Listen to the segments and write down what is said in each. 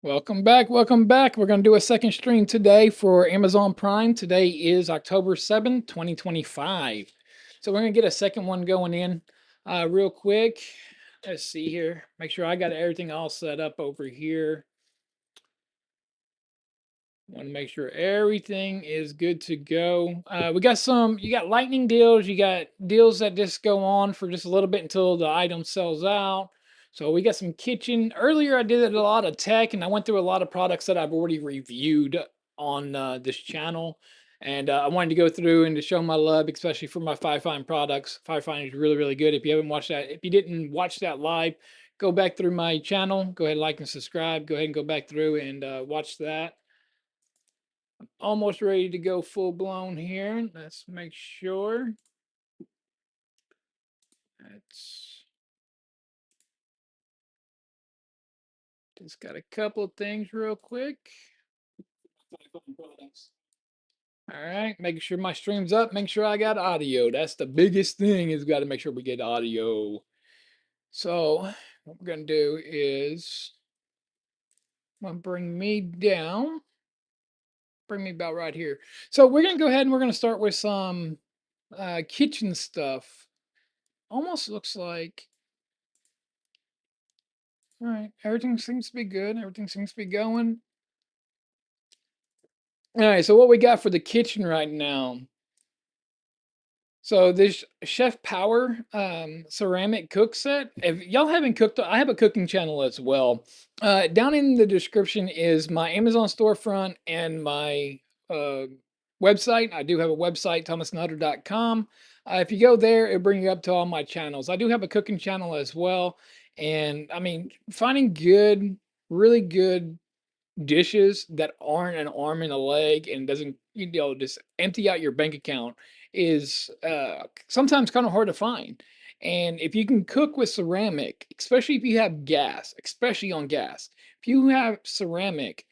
Welcome back. Welcome back. We're going to do a second stream today for Amazon Prime. Today is October 7th, 2025. So we're going to get a second one going in real quick. Let's see here. Make sure I got everything all set up over here. Want to make sure everything is good to go. You got lightning deals. You got deals that just go on for just a little bit until the item sells out. So we got some kitchen. Earlier, I did a lot of tech and I went through a lot of products that I've already reviewed on this channel. And I wanted to go through and to show my love, especially for my Firefind products. Firefind is really, really good. If you haven't watched that, if you didn't watch that live, go back through my channel. Go ahead, like and subscribe. Go ahead and go back through and watch that. Almost ready to go full blown here. Let's make sure. That's just got a couple of things real quick. All right, making sure my stream's up, make sure I got audio. That's the biggest thing, is got to make sure we get audio. So what we're gonna do is I'm gonna bring me down, bring me about right here. So we're gonna go ahead and we're gonna start with some kitchen stuff. Almost looks like, all right, everything seems to be good. Everything seems to be going. All right, so what we got for the kitchen right now? So this Chef Power ceramic cook set. If y'all haven't cooked, I have a cooking channel as well. Down in the description is my Amazon storefront and my uh, website. I do have a website, thomasnutter.com. If you go there, it'll bring you up to all my channels. I do have a cooking channel as well. And I mean, finding good, really good dishes that aren't an arm and a leg and doesn't, just empty out your bank account is sometimes kind of hard to find. And if you can cook with ceramic, especially if you have gas, especially on gas, if you have ceramic,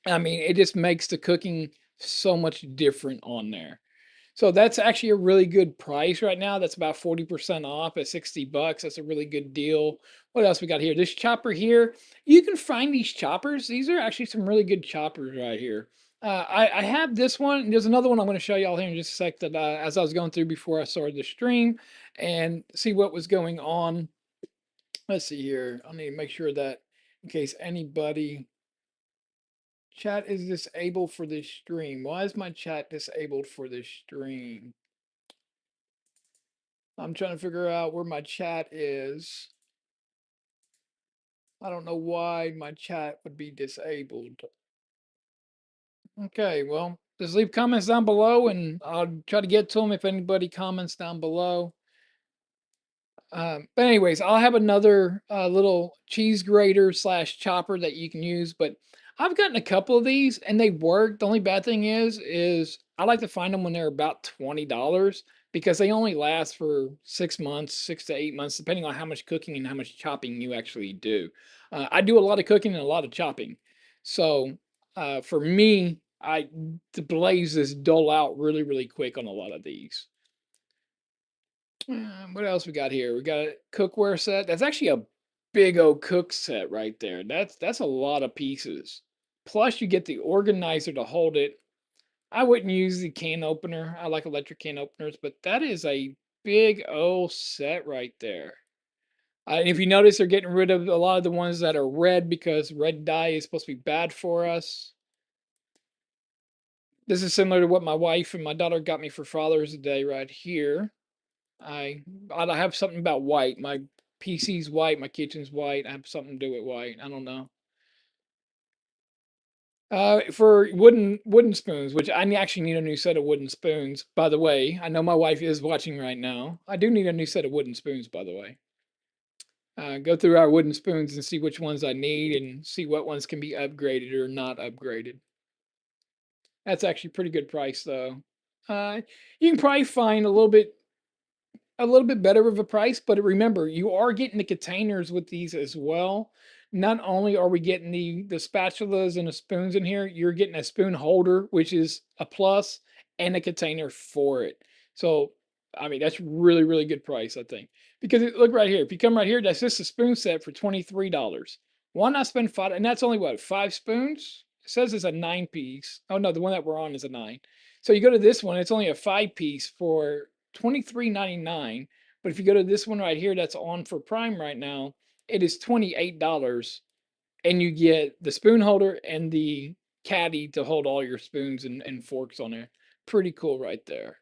I mean, it just makes the cooking so much different on there. So that's actually a really good price right now. That's about 40% off at 60 bucks. That's a really good deal. What else we got here? This chopper here. You can find these choppers. These are actually some really good choppers right here. I have this one. And there's another one I'm going to show y'all here in just a sec that as I was going through before I started the stream and see what was going on. Let's see here. I need to make sure that in case anybody chat is disabled for this stream. Why is my chat disabled for this stream? I'm trying to figure out where my chat is. I don't know why my chat would be disabled. Okay, well, just leave comments down below and I'll try to get to them if anybody comments down below. But anyways, I'll have another little cheese grater slash chopper that you can use. But I've gotten a couple of these and they work. The only bad thing is I like to find them when they're about $20 because they only last for 6 months, 6 to 8 months, depending on how much cooking and how much chopping you actually do. I do a lot of cooking and a lot of chopping. So for me, the blazes dull out really, really quick on a lot of these. What else we got here? We got a cookware set. That's actually a big old cook set right there. That's a lot of pieces. Plus, you get the organizer to hold it. I wouldn't use the can opener. I like electric can openers, but that is a big old set right there. And if you notice, they're getting rid of a lot of the ones that are red because red dye is supposed to be bad for us. This is similar to what my wife and my daughter got me for Father's Day right here. I I have something about white. My PC's white, my kitchen's white. I have something to do with white. I don't know. For wooden spoons, which actually need a new set of wooden spoons. By the way, I know my wife is watching right now. I do need a new set of wooden spoons, by the way. Go through our wooden spoons and see which ones I need and see what ones can be upgraded or not upgraded. That's actually pretty good price though. You can probably find a little bit better of a price, but remember, you are getting the containers with these as well. Not only are we getting the spatulas and the spoons in here, you're getting a spoon holder, which is a plus, and a container for it. So, I mean, that's really, really good price, I think. Because look right here. If you come right here, that's just a spoon set for $23. Why not spend 5, and that's only what, 5 spoons? It says it's a 9 piece. Oh, no, the one that we're on is a 9. So you go to this one, it's only a 5 piece for 23.99. But if you go to this one right here that's on for Prime right now, it is $28, and you get the spoon holder and the caddy to hold all your spoons and forks on there. Pretty cool right there.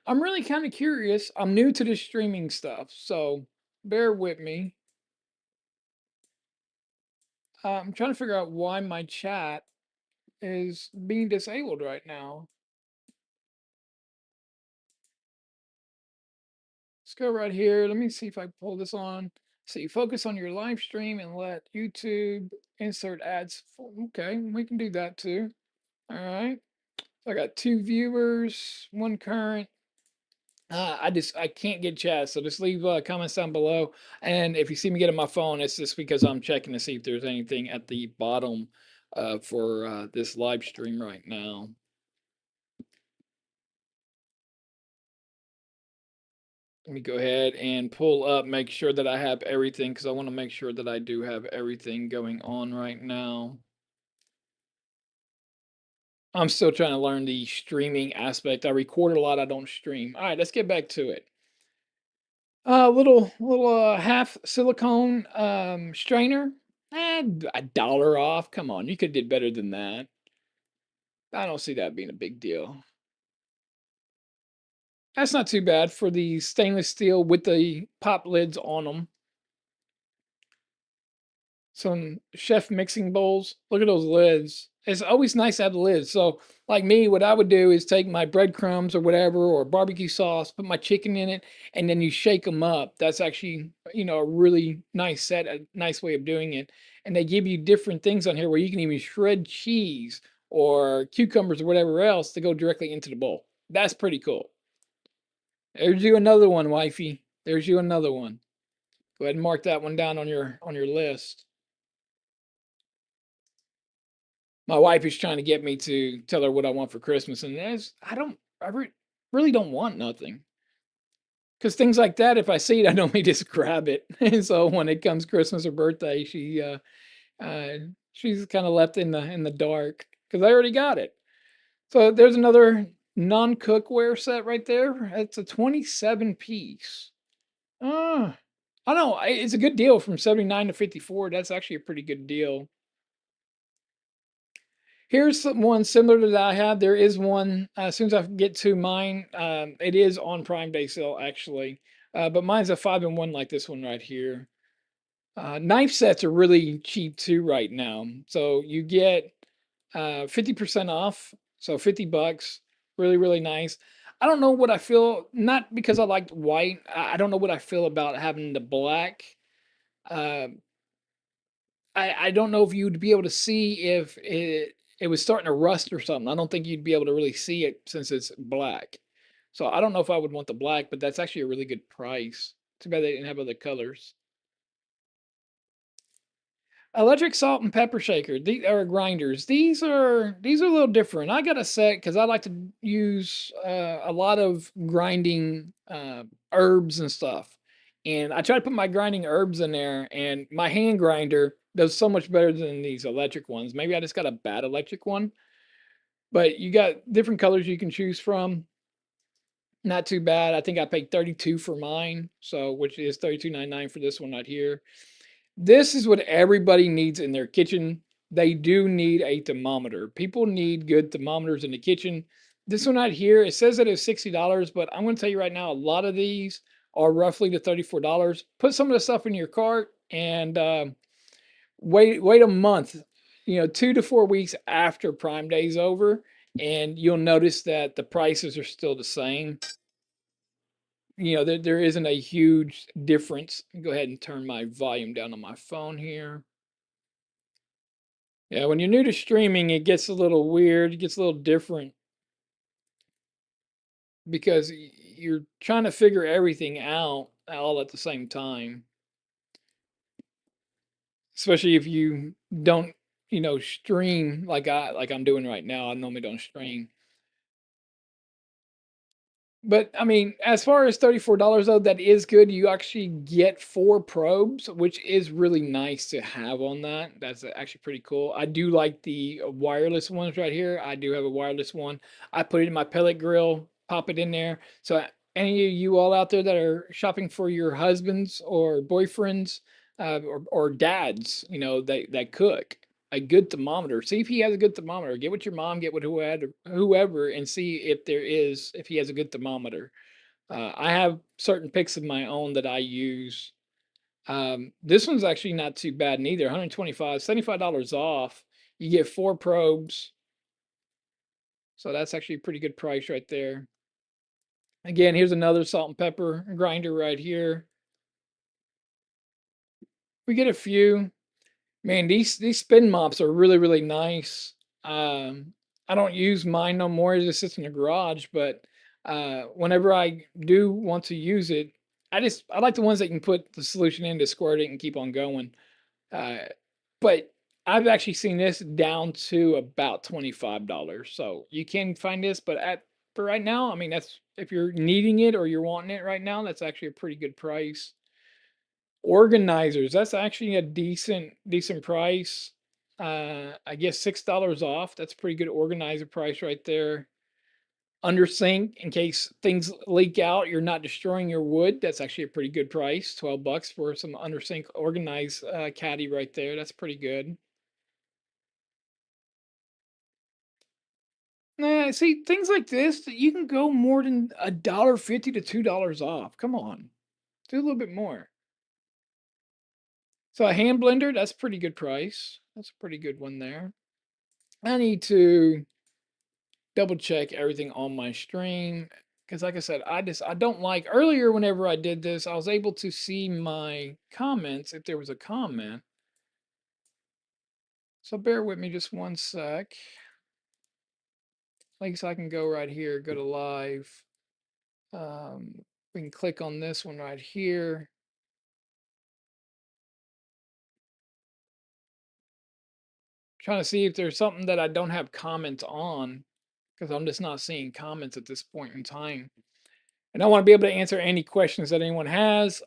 I'm really kind of curious. I'm new to this streaming stuff, so bear with me. I'm trying to figure out why my chat is being disabled right now. Let's go right here. Let me see if I pull this on. See, focus on your live stream and let YouTube insert ads. Okay, we can do that too. All right. So I got 2 viewers, 1 current. I can't get chat, so just leave comments down below. And if you see me get on my phone, it's just because I'm checking to see if there's anything at the bottom for this live stream right now. Let me go ahead and pull up, make sure that I have everything, because I want to make sure that I do have everything going on right now. I'm still trying to learn the streaming aspect. I record a lot, I don't stream. All right, let's get back to it. Little half silicone strainer. $1 off. Come on, you could did better than that. I don't see that being a big deal. That's not too bad for the stainless steel with the pop lids on them. Some chef mixing bowls. Look at those lids. It's always nice to have the lids. So, like me, what I would do is take my breadcrumbs or whatever, or barbecue sauce, put my chicken in it, and then you shake them up. That's actually, a really nice set, a nice way of doing it. And they give you different things on here where you can even shred cheese or cucumbers or whatever else to go directly into the bowl. That's pretty cool. There's you another one, wifey. There's you another one. Go ahead and mark that one down on your list. My wife is trying to get me to tell her what I want for Christmas, and really don't want nothing. Because things like that, if I see it, I normally just grab it. And so when it comes Christmas or birthday, she's kind of left in the dark because I already got it. So there's another non-cookware set right there. It's a 27 piece. I know it's a good deal from 79 to 54. That's actually a pretty good deal. Here's one similar to that I have. There is one, as soon as I get to mine, it is on Prime Day sale actually. But mine's a 5-in-1 like this one right here. Knife sets are really cheap too right now. So you get 50% off, so 50 bucks. Really, really nice. I don't know what I feel, not because I liked white. I don't know what I feel about having the black. Uh, I don't know if you'd be able to see if it was starting to rust or something. I don't think you'd be able to really see it since it's black. So I don't know if I would want the black, but that's actually a really good price. Too bad they didn't have other colors. Electric salt and pepper shaker. These are grinders. These are a little different. I got a set because I like to use a lot of grinding herbs and stuff. And I try to put my grinding herbs in there, and my hand grinder does so much better than these electric ones. Maybe I just got a bad electric one, but you got different colors you can choose from. Not too bad. I think I paid 32 for mine, so which is 32.99 for this one right here. This is what everybody needs in their kitchen. They do need a thermometer. People need good thermometers in the kitchen. This one right here, it says that it's $60, but I'm going to tell you right now, a lot of these are roughly to $34. Put some of the stuff in your cart and wait a month, 2 to 4 weeks after Prime Day's over, and you'll notice that the prices are still the same. There isn't a huge difference. Go ahead and turn my volume down on my phone here. Yeah, when you're new to streaming, it gets a little weird. It gets a little different because you're trying to figure everything out all at the same time. Especially if you don't, stream like I'm doing right now. I normally don't stream. But I mean, as far as $34 though, that is good. You actually get 4 probes, which is really nice to have on that. That's actually pretty cool. I do like the wireless ones right here. I do have a wireless one. I put it in my pellet grill, pop it in there. So any of you all out there that are shopping for your husbands or boyfriends, or dads, that cook, a good thermometer. See if he has a good thermometer. Get with your mom, get with whoever, and see if he has a good thermometer. I have certain picks of my own that I use. This one's actually not too bad neither. 125, $75 off. You get 4 probes. So that's actually a pretty good price right there. Again, here's another salt and pepper grinder right here. We get a few. Man, these spin mops are really, really nice. I don't use mine no more. It just sits in the garage, but whenever I do want to use it, I like the ones that you can put the solution in to squirt it and keep on going. Uh, but I've actually seen this down to about $25. So you can find this, but for right now, I mean that's if you're needing it or you're wanting it right now, that's actually a pretty good price. Organizers, that's actually a decent price. I guess $6 off. That's a pretty good organizer price right there. Under sink, in case things leak out, you're not destroying your wood. That's actually a pretty good price. 12 bucks for some under sink organized caddy right there. That's pretty good. Nah, see, things like this, you can go more than $1.50 to $2 off. Come on, do a little bit more. So a hand blender, that's a pretty good price. That's a pretty good one there. I need to double check everything on my stream because like I said, I don't like earlier whenever I did this, I was able to see my comments if there was a comment. So bear with me just one sec. Like so I can go right here, go to live. We can click on this one right here. Trying to see if there's something that I don't have comments on because I'm just not seeing comments at this point in time. And I want to be able to answer any questions that anyone has.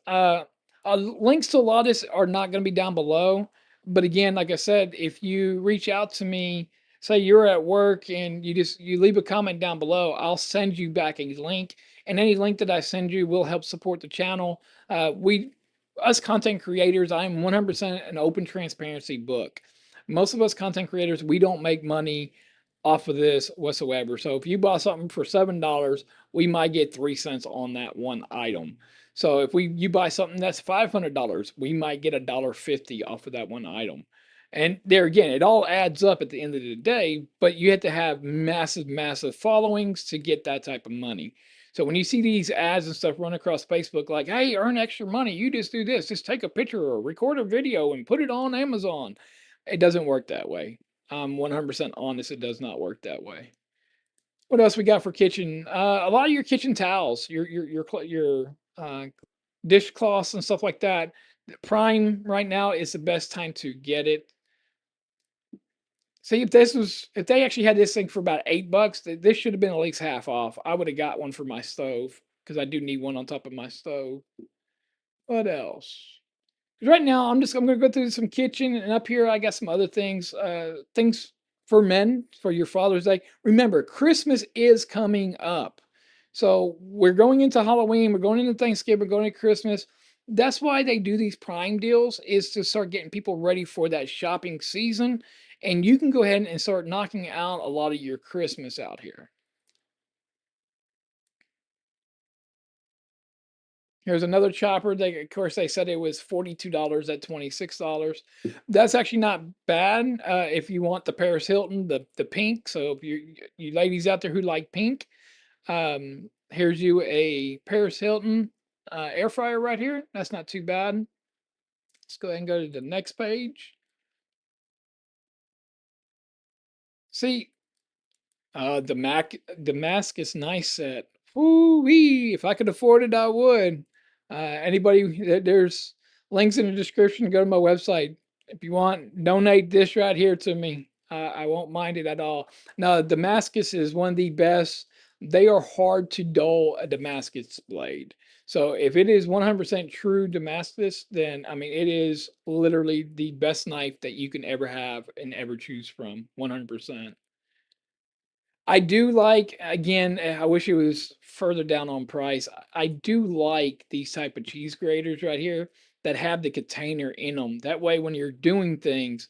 Links to a lot of this are not going to be down below. But again, like I said, if you reach out to me, say you're at work and you leave a comment down below, I'll send you back a link. And any link that I send you will help support the channel. Us content creators, I am 100% an open transparency book. Most of us content creators, we don't make money off of this whatsoever. So if you buy something for $7, we might get 3 cents on that one item. So if you buy something that's $500, we might get $1.50 off of that one item. And there again, it all adds up at the end of the day, but you have to have massive, massive followings to get that type of money. So when you see these ads and stuff run across Facebook, like, hey, earn extra money, you just do this, just take a picture or record a video and put it on Amazon. It doesn't work that way. I'm 100% honest, it does not work that way. What else we got for kitchen? A lot of your kitchen towels, your dishcloths and stuff like that. Prime right now is the best time to get it. See, if they actually had this thing for about $8, this should have been at least half off. I would have got one for my stove because I do need one on top of my stove. What else? Right now, I'm gonna go through some kitchen, and up here I got some other things for men for your Father's Day. Remember, Christmas is coming up, so we're going into Halloween, we're going into Thanksgiving, we're going into Christmas. That's why they do these prime deals is to start getting people ready for that shopping season, and you can go ahead and start knocking out a lot of your Christmas out here. Here's another chopper. Of course, they said it was $42 at $26. That's actually not bad if you want the Paris Hilton, the pink. So if you ladies out there who like pink, here's you a Paris Hilton air fryer right here. That's not too bad. Let's go ahead and go to the next page. See, Damascus nice set. Ooh-wee, if I could afford it, I would. There's links in the description. Go to my website if you want. Donate this right here to me. I won't mind it at all. Now, Damascus is one of the best they are hard to dull a Damascus blade. So if it is 100% true Damascus, then I mean it is literally the best knife that you can ever have and ever choose from. 100%. I do like, again, I wish it was further down on price. I do like these type of cheese graters right here that have the container in them. That way, when you're doing things,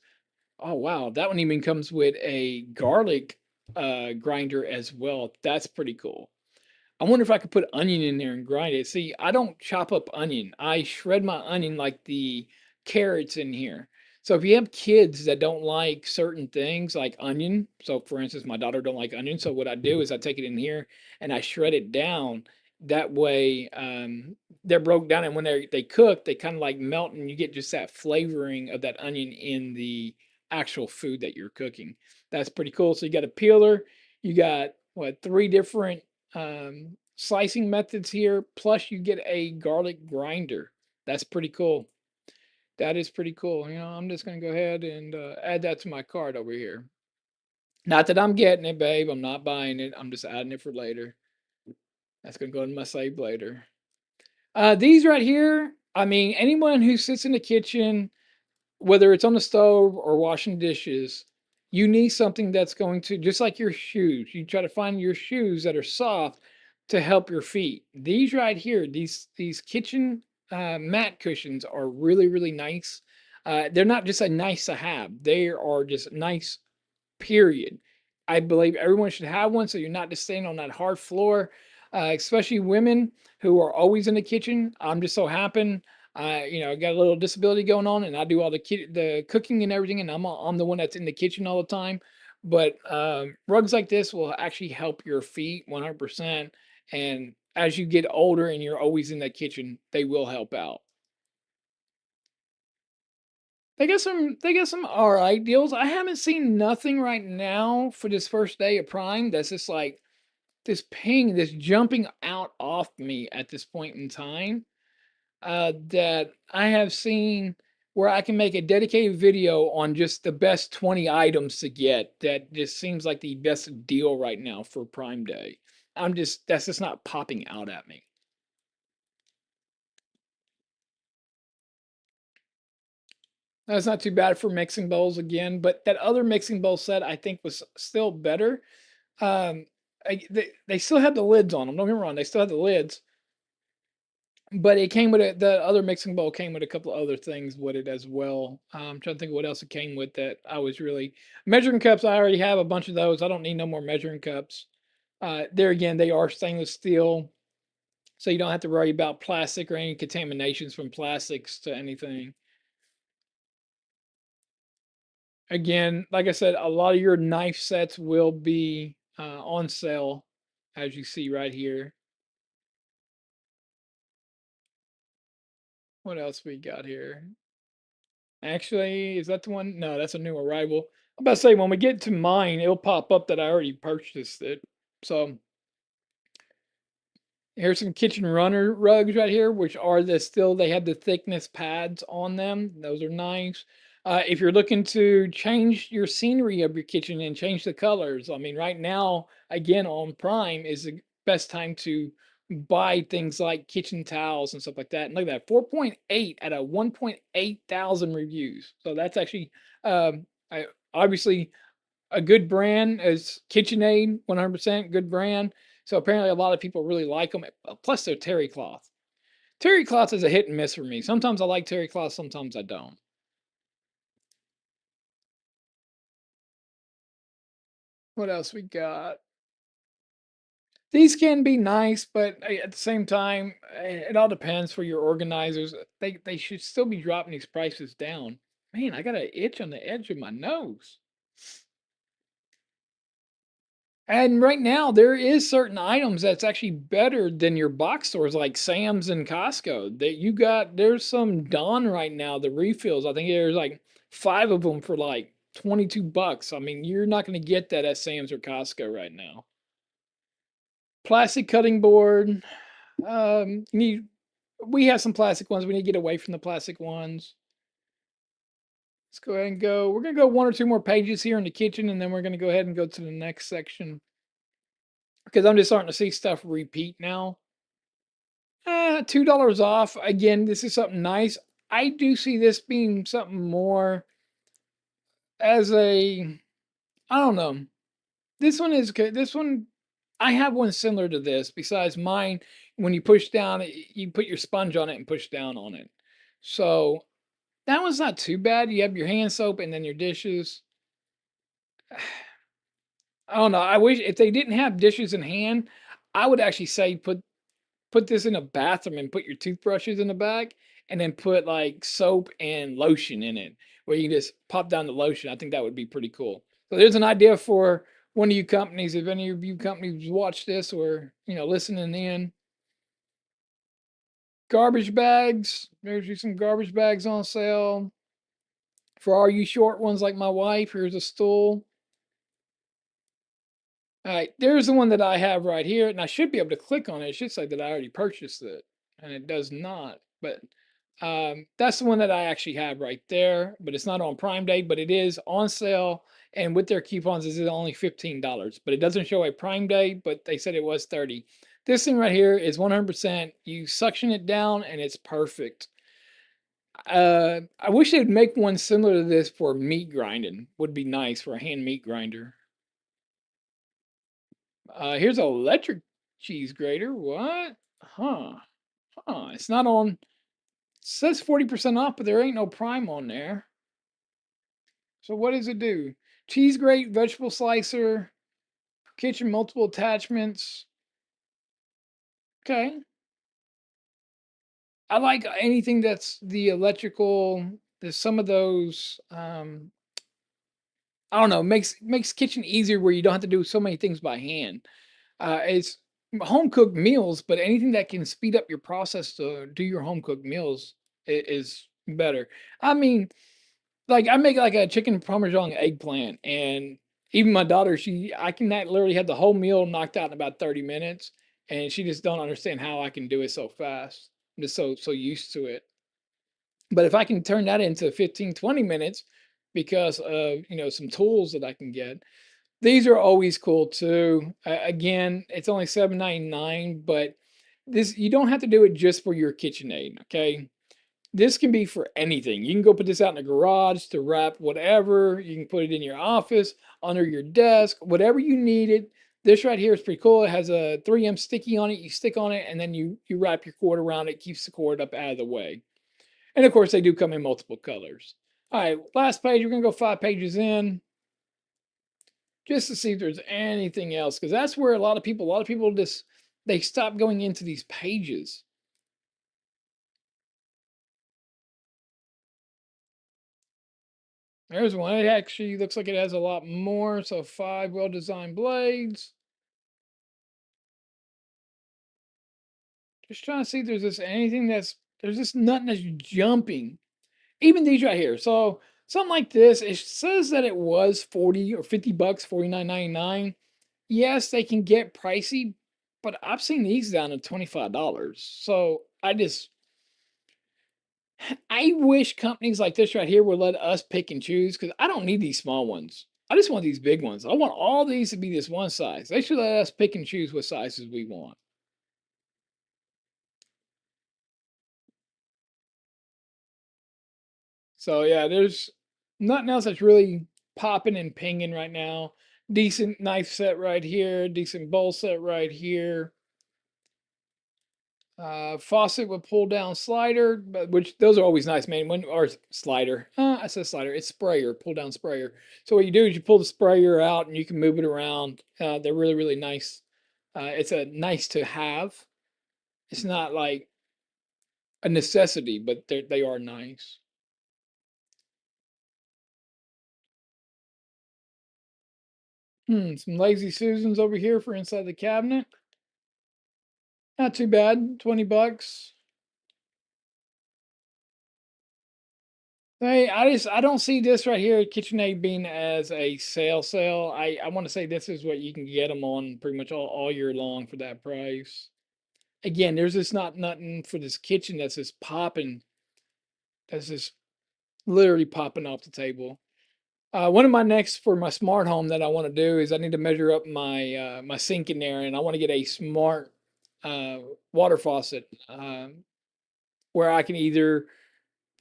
oh wow, that one even comes with a garlic grinder as well. That's pretty cool. I wonder if I could put onion in there and grind it. See, I don't chop up onion. I shred my onion like the carrots in here. So if you have kids that don't like certain things like onion, so for instance, my daughter don't like onion, so what I do is I take it in here and I shred it down. That way, they're broke down, and when they cook, they kind of like melt, and you get just that flavoring of that onion in the actual food that you're cooking. That's pretty cool. So you got a peeler, you got what, three different slicing methods here, plus you get a garlic grinder. That's pretty cool. That is pretty cool. I'm just gonna go ahead and add that to my cart over here. Not that I'm getting it, babe. I'm not buying it. I'm just adding it for later. That's gonna go in my save later. These right here. I mean, anyone who sits in the kitchen, whether it's on the stove or washing dishes, you need something that's going to, just like your shoes. You try to find your shoes that are soft to help your feet. These right here, these kitchen mat cushions are really really nice. They're not just a nice to have; they are just nice. Period. I believe everyone should have one, so you're not just staying on that hard floor. Especially women who are always in the kitchen. I'm just so happen I got a little disability going on, and I do all the cooking and everything, and I'm the one that's in the kitchen all the time. But rugs like this will actually help your feet 100%. And as you get older and you're always in the kitchen, they will help out. They got some all right deals. I haven't seen nothing right now for this first day of Prime that's just like this ping, this jumping out off me at this point in time. That I have seen where I can make a dedicated video on just the best 20 items to get. That just seems like the best deal right now for Prime Day. That's just not popping out at me. That's not too bad for mixing bowls again, but that other mixing bowl set I think was still better. Um, they still had the lids on them. Don't get me wrong, they still had the lids, but it came with the other mixing bowl came with a couple of other things with it as well. I'm trying to think of what else it came with that I was really measuring cups. I already have a bunch of those. I don't need no more measuring cups. There again, they are stainless steel, so you don't have to worry about plastic or any contaminations from plastics to anything. Again, like I said, a lot of your knife sets will be on sale, as you see right here. What else we got here? Actually, is that the one? No, that's a new arrival. I'm about to say when we get to mine, it'll pop up that I already purchased it. So here's some kitchen runner rugs right here, which are they have the thickness pads on them. Those are nice. If you're looking to change your scenery of your kitchen and change the colors, I mean, right now, again, on Prime is the best time to buy things like kitchen towels and stuff like that. And look at that, 4.8 out of 1.8 thousand reviews. So that's actually obviously a good brand is KitchenAid, 100% good brand. So apparently a lot of people really like them. Plus they're terry cloth. Terry cloth is a hit and miss for me. Sometimes I like terry cloth, sometimes I don't. What else we got? These can be nice, but at the same time, it all depends for your organizers. They should still be dropping these prices down. Man, I got an itch on the edge of my nose. And right now, there is certain items that's actually better than your box stores like Sam's and Costco. That you got there's some Dawn right now, the refills. I think there's like 5 of them for like 22 bucks. I mean, you're not going to get that at Sam's or Costco right now. Plastic cutting board. Need we have some plastic ones. We need to get away from the plastic ones. Let's go ahead and go. We're going to go one or two more pages here in the kitchen, and then we're going to go ahead and go to the next section. because I'm just starting to see stuff repeat now. $2 off. Again, this is something nice. I do see this being something more as a, I don't know. This one is good. This one, I have one similar to this. Besides mine, when you push down, you put your sponge on it and push down on it. So that one's not too bad. You have your hand soap and then your dishes. I don't know. I wish if they didn't have dishes in hand, I would actually say put this in a bathroom and put your toothbrushes in the back and then put like soap and lotion in it where you can just pop down the lotion. I think that would be pretty cool. So there's an idea for one of you companies. If any of you companies watch this or listening in, garbage bags. There's some garbage bags on sale. For all you short ones like my wife, here's a stool. All right, there's the one that I have right here, and I should be able to click on it. It should say that I already purchased it, and it does not. But that's the one that I actually have right there. But it's not on Prime Day, but it is on sale, and with their coupons, it's only $15. But it doesn't show a Prime Day, but they said it was 30. This thing right here is 100%. You suction it down, and it's perfect. I wish they'd make one similar to this for meat grinding. Would be nice for a hand meat grinder. Here's an electric cheese grater. What? Huh. Huh. It's not on. It says 40% off, but there ain't no Prime on there. So what does it do? Cheese grate, vegetable slicer, kitchen multiple attachments. Okay. I like anything that's the electrical. There's some of those. I don't know. Makes kitchen easier where you don't have to do so many things by hand. It's home cooked meals, but anything that can speed up your process to do your home cooked meals is better. I mean, like I make like a chicken parmesan eggplant, and even my daughter, I can literally have the whole meal knocked out in about 30 minutes, and she just don't understand how I can do it so fast. I'm just so used to it. But if I can turn that into 15, 20 minutes because of some tools that I can get, these are always cool too. Again, it's only $7.99, but this you don't have to do it just for your KitchenAid, okay? This can be for anything. You can go put this out in the garage to wrap whatever. You can put it in your office, under your desk, whatever you need it. This right here is pretty cool. It has a 3M sticky on it. You stick on it and then you wrap your cord around it, keeps the cord up out of the way. And of course, they do come in multiple colors. All right, last page. We're gonna go 5 pages in just to see if there's anything else, because that's where a lot of people just they stop going into these pages. There's one. It actually looks like it has a lot more. So 5 well-designed blades. Just trying to see if there's just anything there's just nothing that's jumping. Even these right here. So something like this, it says that it was 40 or $50, 49.99. Yes, they can get pricey, but I've seen these down to $25. So I wish companies like this right here would let us pick and choose because I don't need these small ones. I just want these big ones. I want all these to be this one size. They should let us pick and choose what sizes we want. So yeah, there's nothing else that's really popping and pinging right now. Decent knife set right here. Decent bowl set right here. Faucet with pull down slider, but which those are always nice, man. Or slider, I said slider. It's sprayer, pull down sprayer. So what you do is you pull the sprayer out and you can move it around. They're really really nice. It's a nice to have. It's not like a necessity, but they are nice. Some lazy Susans over here for inside the cabinet. Not too bad. $20. Hey, I don't see this right here at KitchenAid being as a sale. I want to say this is what you can get them on pretty much all year long for that price. Again, there's just not nothing for this kitchen that's just popping. That's just literally popping off the table. One of my next for my smart home that I want to do is I need to measure up my sink in there, and I want to get a smart uh, water faucet where I can either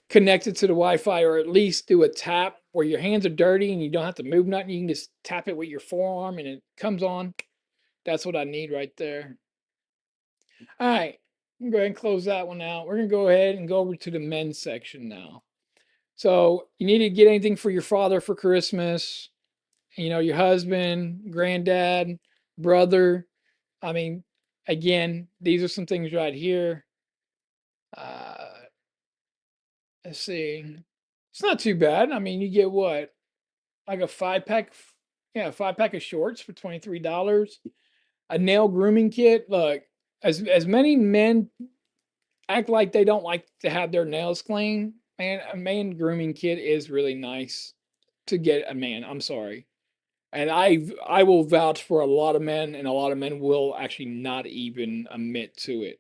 connect it to the Wi-Fi or at least do a tap where your hands are dirty and you don't have to move nothing. You can just tap it with your forearm and it comes on. That's what I need right there. All right, I'm going to go ahead and close that one out. We're going to go ahead and go over to the men's section now. So you need to get anything for your father for Christmas, your husband, granddad, brother. I mean, again, these are some things right here. Uh, let's see. It's not too bad. I mean, you get what? Like a 5 pack, yeah, 5 pack of shorts for $23. A nail grooming kit. Look, as many men act like they don't like to have their nails clean, man, a man grooming kit is really nice to get a man. I'm sorry. And I will vouch for a lot of men, and a lot of men will actually not even admit to it.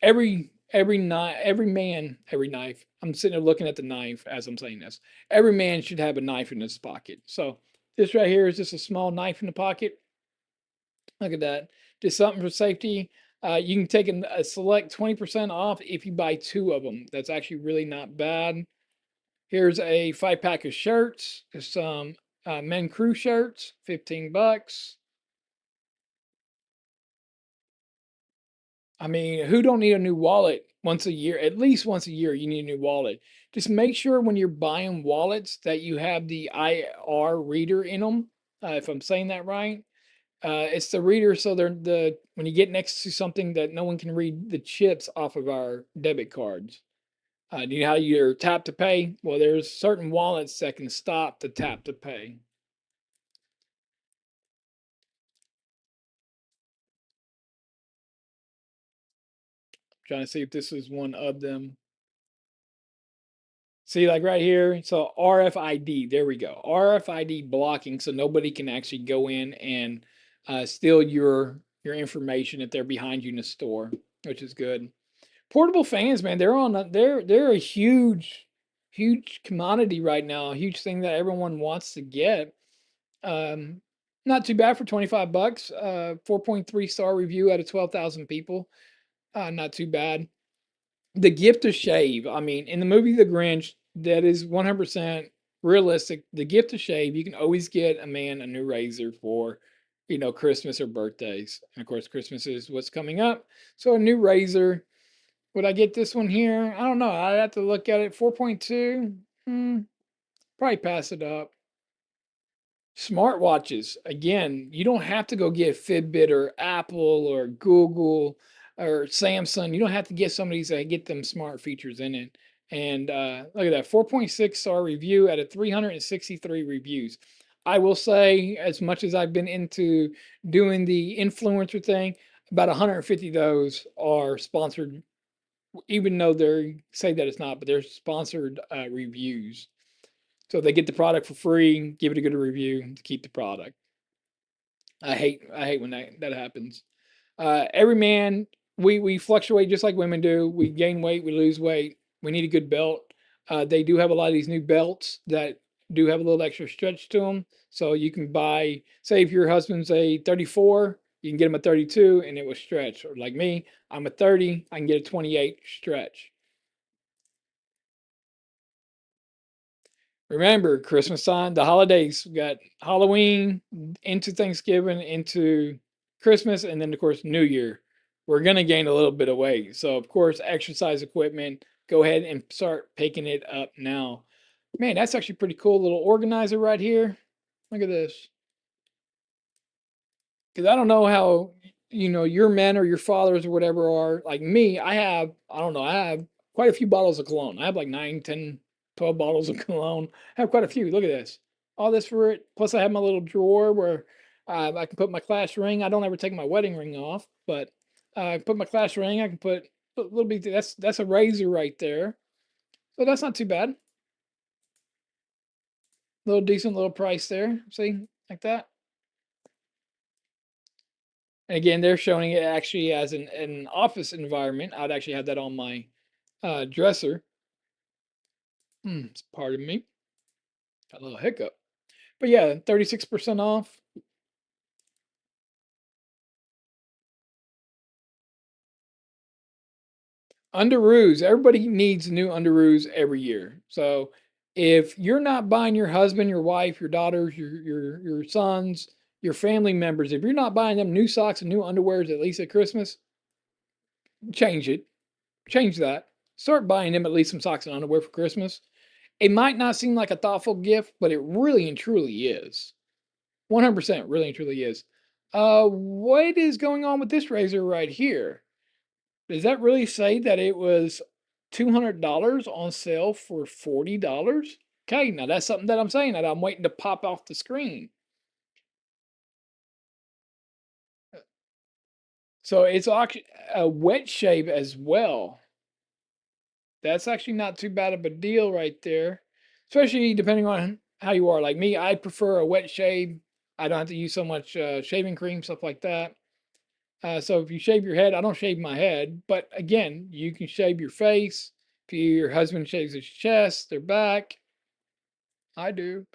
Every knife. I'm sitting there looking at the knife as I'm saying this. Every man should have a knife in his pocket. So this right here is just a small knife in the pocket. Look at that. Just something for safety. You can take a select 20% off if you buy two of them. That's actually really not bad. Here's a 5 pack of shirts. There's some men crew shirts, $15. I mean, who don't need a new wallet once a year? At least once a year, you need a new wallet. Just make sure when you're buying wallets that you have the IR reader in them. If I'm saying that right, it's the reader so they're the when you get next to something that no one can read the chips off of our debit cards. Do you know how you're tap to pay? Well, there's certain wallets that can stop the tap to pay. Trying to see if this is one of them. See, like right here, so RFID, there we go. RFID blocking, so nobody can actually go in and steal your information if they're behind you in the store, which is good. Portable fans, man, they're a huge commodity right now, a huge thing that everyone wants to get. Um, Not too bad for 25 bucks. 4.3 star review out of 12,000 people. Not too bad. The gift of shave. I mean, in the movie The Grinch, that is 100% realistic. The gift of shave, you can always get a man a new razor for, Christmas or birthdays. And of course, Christmas is what's coming up. So a new razor. Would I get this one here? I don't know. I'd have to look at it. 4.2. Probably pass it up. Smartwatches. Again, you don't have to go get Fitbit or Apple or Google or Samsung. You don't have to get some of these that get them smart features in it. And look at that 4.6 star review out of 363 reviews. I will say, as much as I've been into doing the influencer thing, about 150 of those are sponsored, even though they say that it's not, but they're sponsored reviews. So they get the product for free, give it a good review to keep the product. I hate when that happens. Every man, we fluctuate just like women do. We gain weight, we lose weight. We need a good belt. They do have a lot of these new belts that do have a little extra stretch to them. So you can buy, say if your husband's a 34, you can get him a 32 and it will stretch. Or like me, I'm a 30, I can get a 28 stretch. Remember, Christmas time, the holidays. We got Halloween into Thanksgiving, into Christmas, and then of course New Year. We're gonna gain a little bit of weight, so of course exercise equipment. Go ahead and start picking it up now. Man, that's actually pretty cool. Little organizer right here. Look at this. Because I don't know how your men or your fathers or whatever are like me. I don't know, I have quite a few bottles of cologne. I have like 9, 10, 12 bottles of cologne. I have quite a few. Look at this. All this for it. Plus I have my little drawer where I can put my class ring. I don't ever take my wedding ring off, but I put my class ring. I can put a little bit. That's a razor right there. So that's not too bad. Little decent little price there. See, like that. And again, they're showing it actually as an office environment. I'd actually have that on my dresser. Pardon me. A little hiccup. But yeah, 36% off. Underoos. Everybody needs new underoos every year. So if you're not buying your husband, your wife, your daughters, your sons, your family members, if you're not buying them new socks and new underwears at least at Christmas, change it. Change that. Start buying them at least some socks and underwear for Christmas. It might not seem like a thoughtful gift, but it really and truly is. 100% really and truly is. What is going on with this razor right here? Does that really say that it was $200 on sale for $40? Okay, now that's something that I'm saying that I'm waiting to pop off the screen. So it's actually a wet shave as well. That's actually not too bad of a deal right there, especially depending on how you are. Like me, I prefer a wet shave. I don't have to use so much shaving cream, stuff like that. So if you shave your head, I don't shave my head, but again, you can shave your face. If your husband shaves his chest, their back, I do.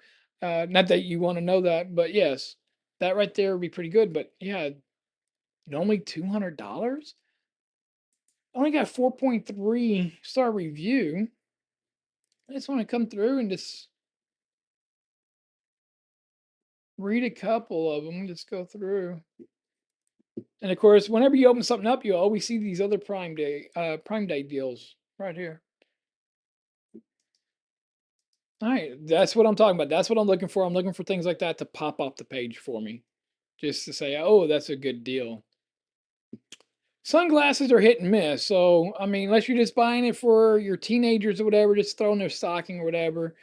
Not that you want to know that, but yes, that right there would be pretty good. But yeah, only $200. Only got 4.3 star review. I just want to come through and just read a couple of them. Just go through. And of course, whenever you open something up, you always see these other Prime Day deals right here. All right, that's what I'm talking about. That's what I'm looking for. I'm looking for things like that to pop off the page for me, just to say, "Oh, that's a good deal." Sunglasses are hit and miss. So, I mean, unless you're just buying it for your teenagers or whatever, just throwing their stocking or whatever,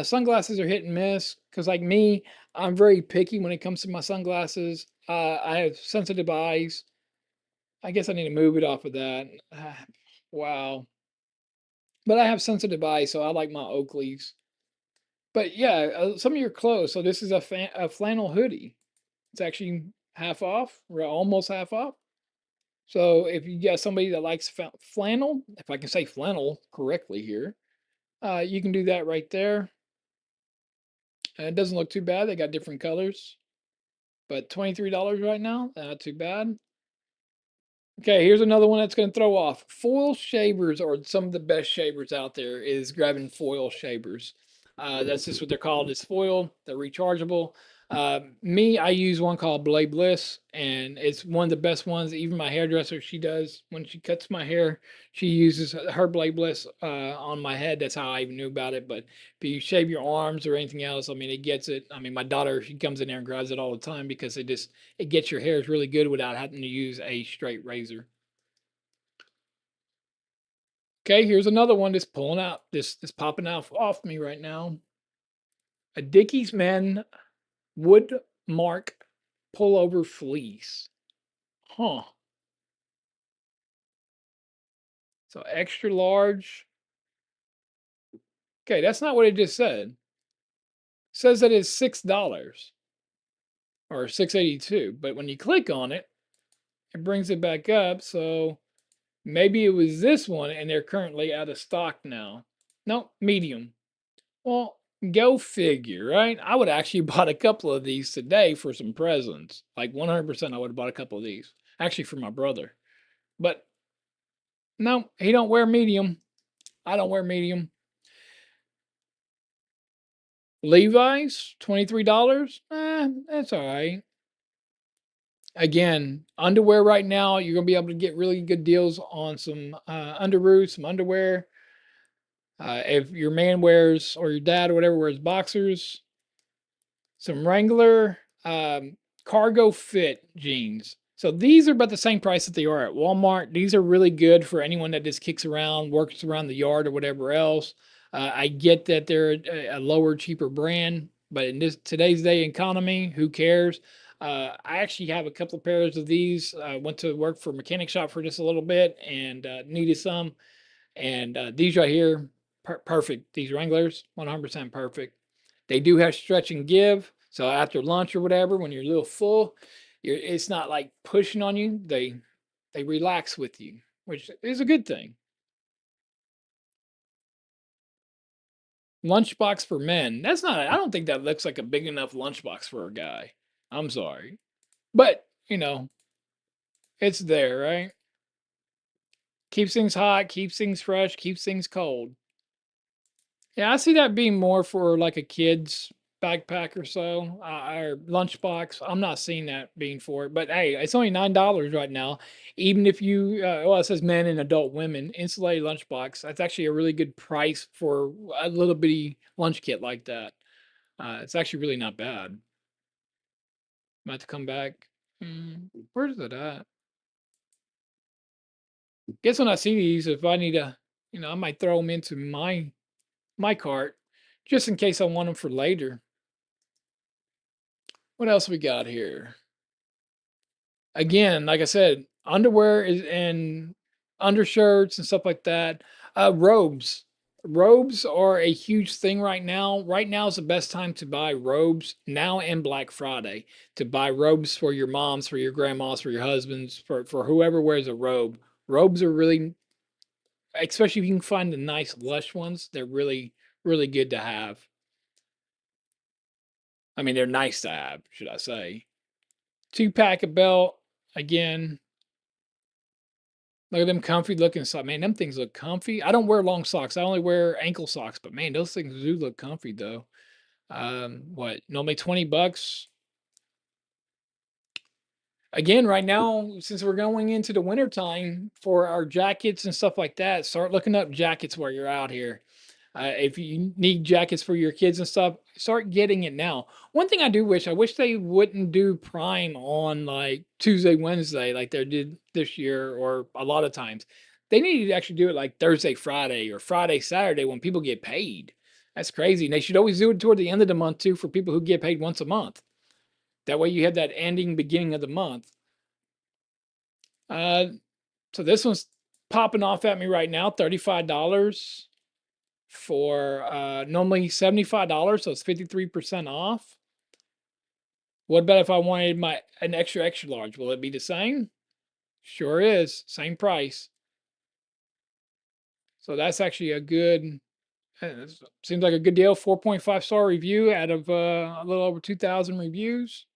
sunglasses are hit and miss. Because, like me, I'm very picky when it comes to my sunglasses. I have sensitive eyes. I guess I need to move it off of that. Wow. But I have sensitive eyes, so I like my Oakleys. But yeah, some of your clothes. So this is a flannel hoodie. It's actually half off, or almost half off. So if you got somebody that likes flannel, if I can say flannel correctly here, you can do that right there. And it doesn't look too bad. They got different colors, but $23 right now, not too bad. Okay, here's another one that's going to throw off. Foil shavers are some of the best shavers out there. Is grabbing foil shavers. That's just what they're called. It's foil. They're rechargeable. Me, I use one called Blade Bliss, and it's one of the best ones. Even my hairdresser, she does when she cuts my hair, she uses her Blade Bliss on my head. That's how I even knew about it. But if you shave your arms or anything else, I mean, it gets it. I mean, my daughter, she comes in there and grabs it all the time because it gets your hairs really good without having to use a straight razor. Okay, here's another one that's pulling out, this popping out off me right now. A Dickies Men Wood Mark Pullover Fleece. Huh. So extra large. Okay, that's not what it just said. It says that it's $6 or 6.82, but when you click on it, it brings it back up. So maybe it was this one and they're currently out of stock now. No, medium. Well, go figure, right? I would actually bought a couple of these today for some presents. Like 100% I would have bought a couple of these. Actually for my brother. But no, he don't wear medium. I don't wear medium. Levi's, $23. That's all right. Again, underwear right now, you're gonna be able to get really good deals on some underoos, some underwear. If your man wears or your dad or whatever wears boxers, some Wrangler cargo fit jeans. So these are about the same price that they are at Walmart. These are really good for anyone that just kicks around, works around the yard or whatever else. I get that they're a lower, cheaper brand, but in this today's day economy, who cares? I actually have a couple of pairs of these. I went to work for a mechanic shop for just a little bit and needed some. And these right here, perfect. These Wranglers, 100% perfect. They do have stretch and give. So after lunch or whatever, when you're a little full, it's not like pushing on you. They relax with you, which is a good thing. Lunchbox for men. That's not, I don't think that looks like a big enough lunchbox for a guy. I'm sorry. But, it's there, right? Keeps things hot, keeps things fresh, keeps things cold. Yeah, I see that being more for like a kid's backpack or so, or lunchbox. I'm not seeing that being for it, but hey, it's only $9 right now. Even if you, well, it says men and adult women insulated lunchbox. That's actually a really good price for a little bitty lunch kit like that. It's actually really not bad. I'm about to come back. Where's it at? Guess when I see these, if I need to, I might throw them into my cart just in case I want them for later. What else we got here? Again, like I said, underwear is and undershirts and stuff like that. Robes. Robes are a huge thing right now. Right now is the best time to buy robes, now and Black Friday, to buy robes for your moms, for your grandmas, for your husbands, for whoever wears a robe. Robes are really, especially if you can find the nice lush ones, they're really, really good to have. I mean, they're nice to have, should I say. 2 pack of belt, again. Look at them comfy looking socks. Man, them things look comfy. I don't wear long socks. I only wear ankle socks, but man, those things do look comfy though. What, normally 20 bucks? Again, right now, since we're going into the winter time for our jackets and stuff like that, start looking up jackets while you're out here. If you need jackets for your kids and stuff, start getting it now. One thing I wish they wouldn't do Prime on like Tuesday, Wednesday, like they did this year, or a lot of times. They need to actually do it like Thursday, Friday, or Friday, Saturday when people get paid. That's crazy. And they should always do it toward the end of the month too for people who get paid once a month. That way you have that ending beginning of the month. Uh, so this one's popping off at me right now, $35 for normally $75, so it's 53% off. What about if I wanted an extra extra large? Will it be the same? Sure is, same price. So that's actually a good, seems like a good deal. 4.5-star review out of a little over 2,000 reviews.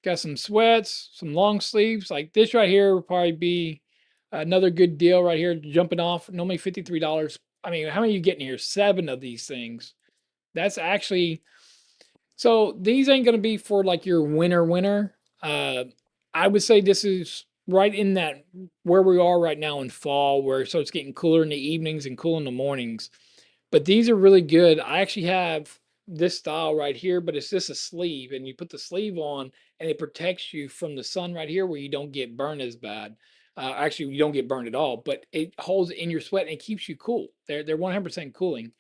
Got some sweats, some long sleeves. Like this right here would probably be another good deal right here, jumping off. Normally $53. I mean, how many are you getting here? 7 of these things. That's actually, so these ain't gonna be for like your winter. I would say this is right in that where we are right now in fall, where it starts getting cooler in the evenings and cool in the mornings. But these are really good. I actually have this style right here, but it's just a sleeve, and you put the sleeve on, and it protects you from the sun right here, where you don't get burned as bad. Actually, you don't get burned at all, but it holds in your sweat and it keeps you cool. They're 100% cooling.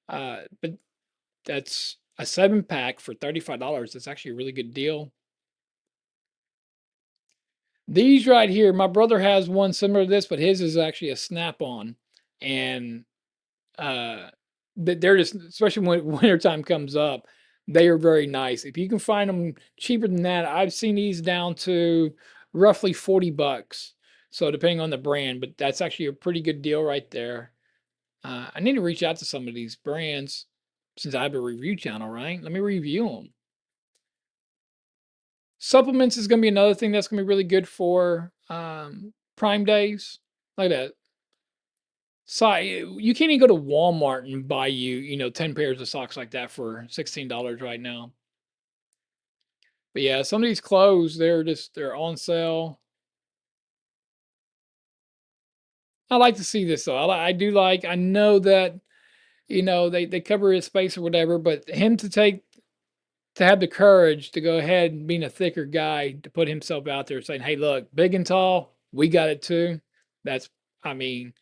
But that's a 7 pack for $35. That's actually a really good deal. These right here, my brother has one similar to this, but his is actually a snap-on, and uh, they're just, especially when wintertime comes up, they are very nice. If you can find them cheaper than that, I've seen these down to roughly 40 bucks. So depending on the brand, but that's actually a pretty good deal right there. I need to reach out to some of these brands since I have a review channel, right? Let me review them. Supplements is gonna be another thing that's gonna be really good for Prime days. Like that. So you can't even go to Walmart and buy 10 pairs of socks like that for $16 right now. But yeah, some of these clothes, they're on sale. I like to see this though. I do like, I know that, they cover his space or whatever, but him to have the courage to go ahead and being a thicker guy to put himself out there saying, "Hey, look, big and tall, we got it too." That's, I mean,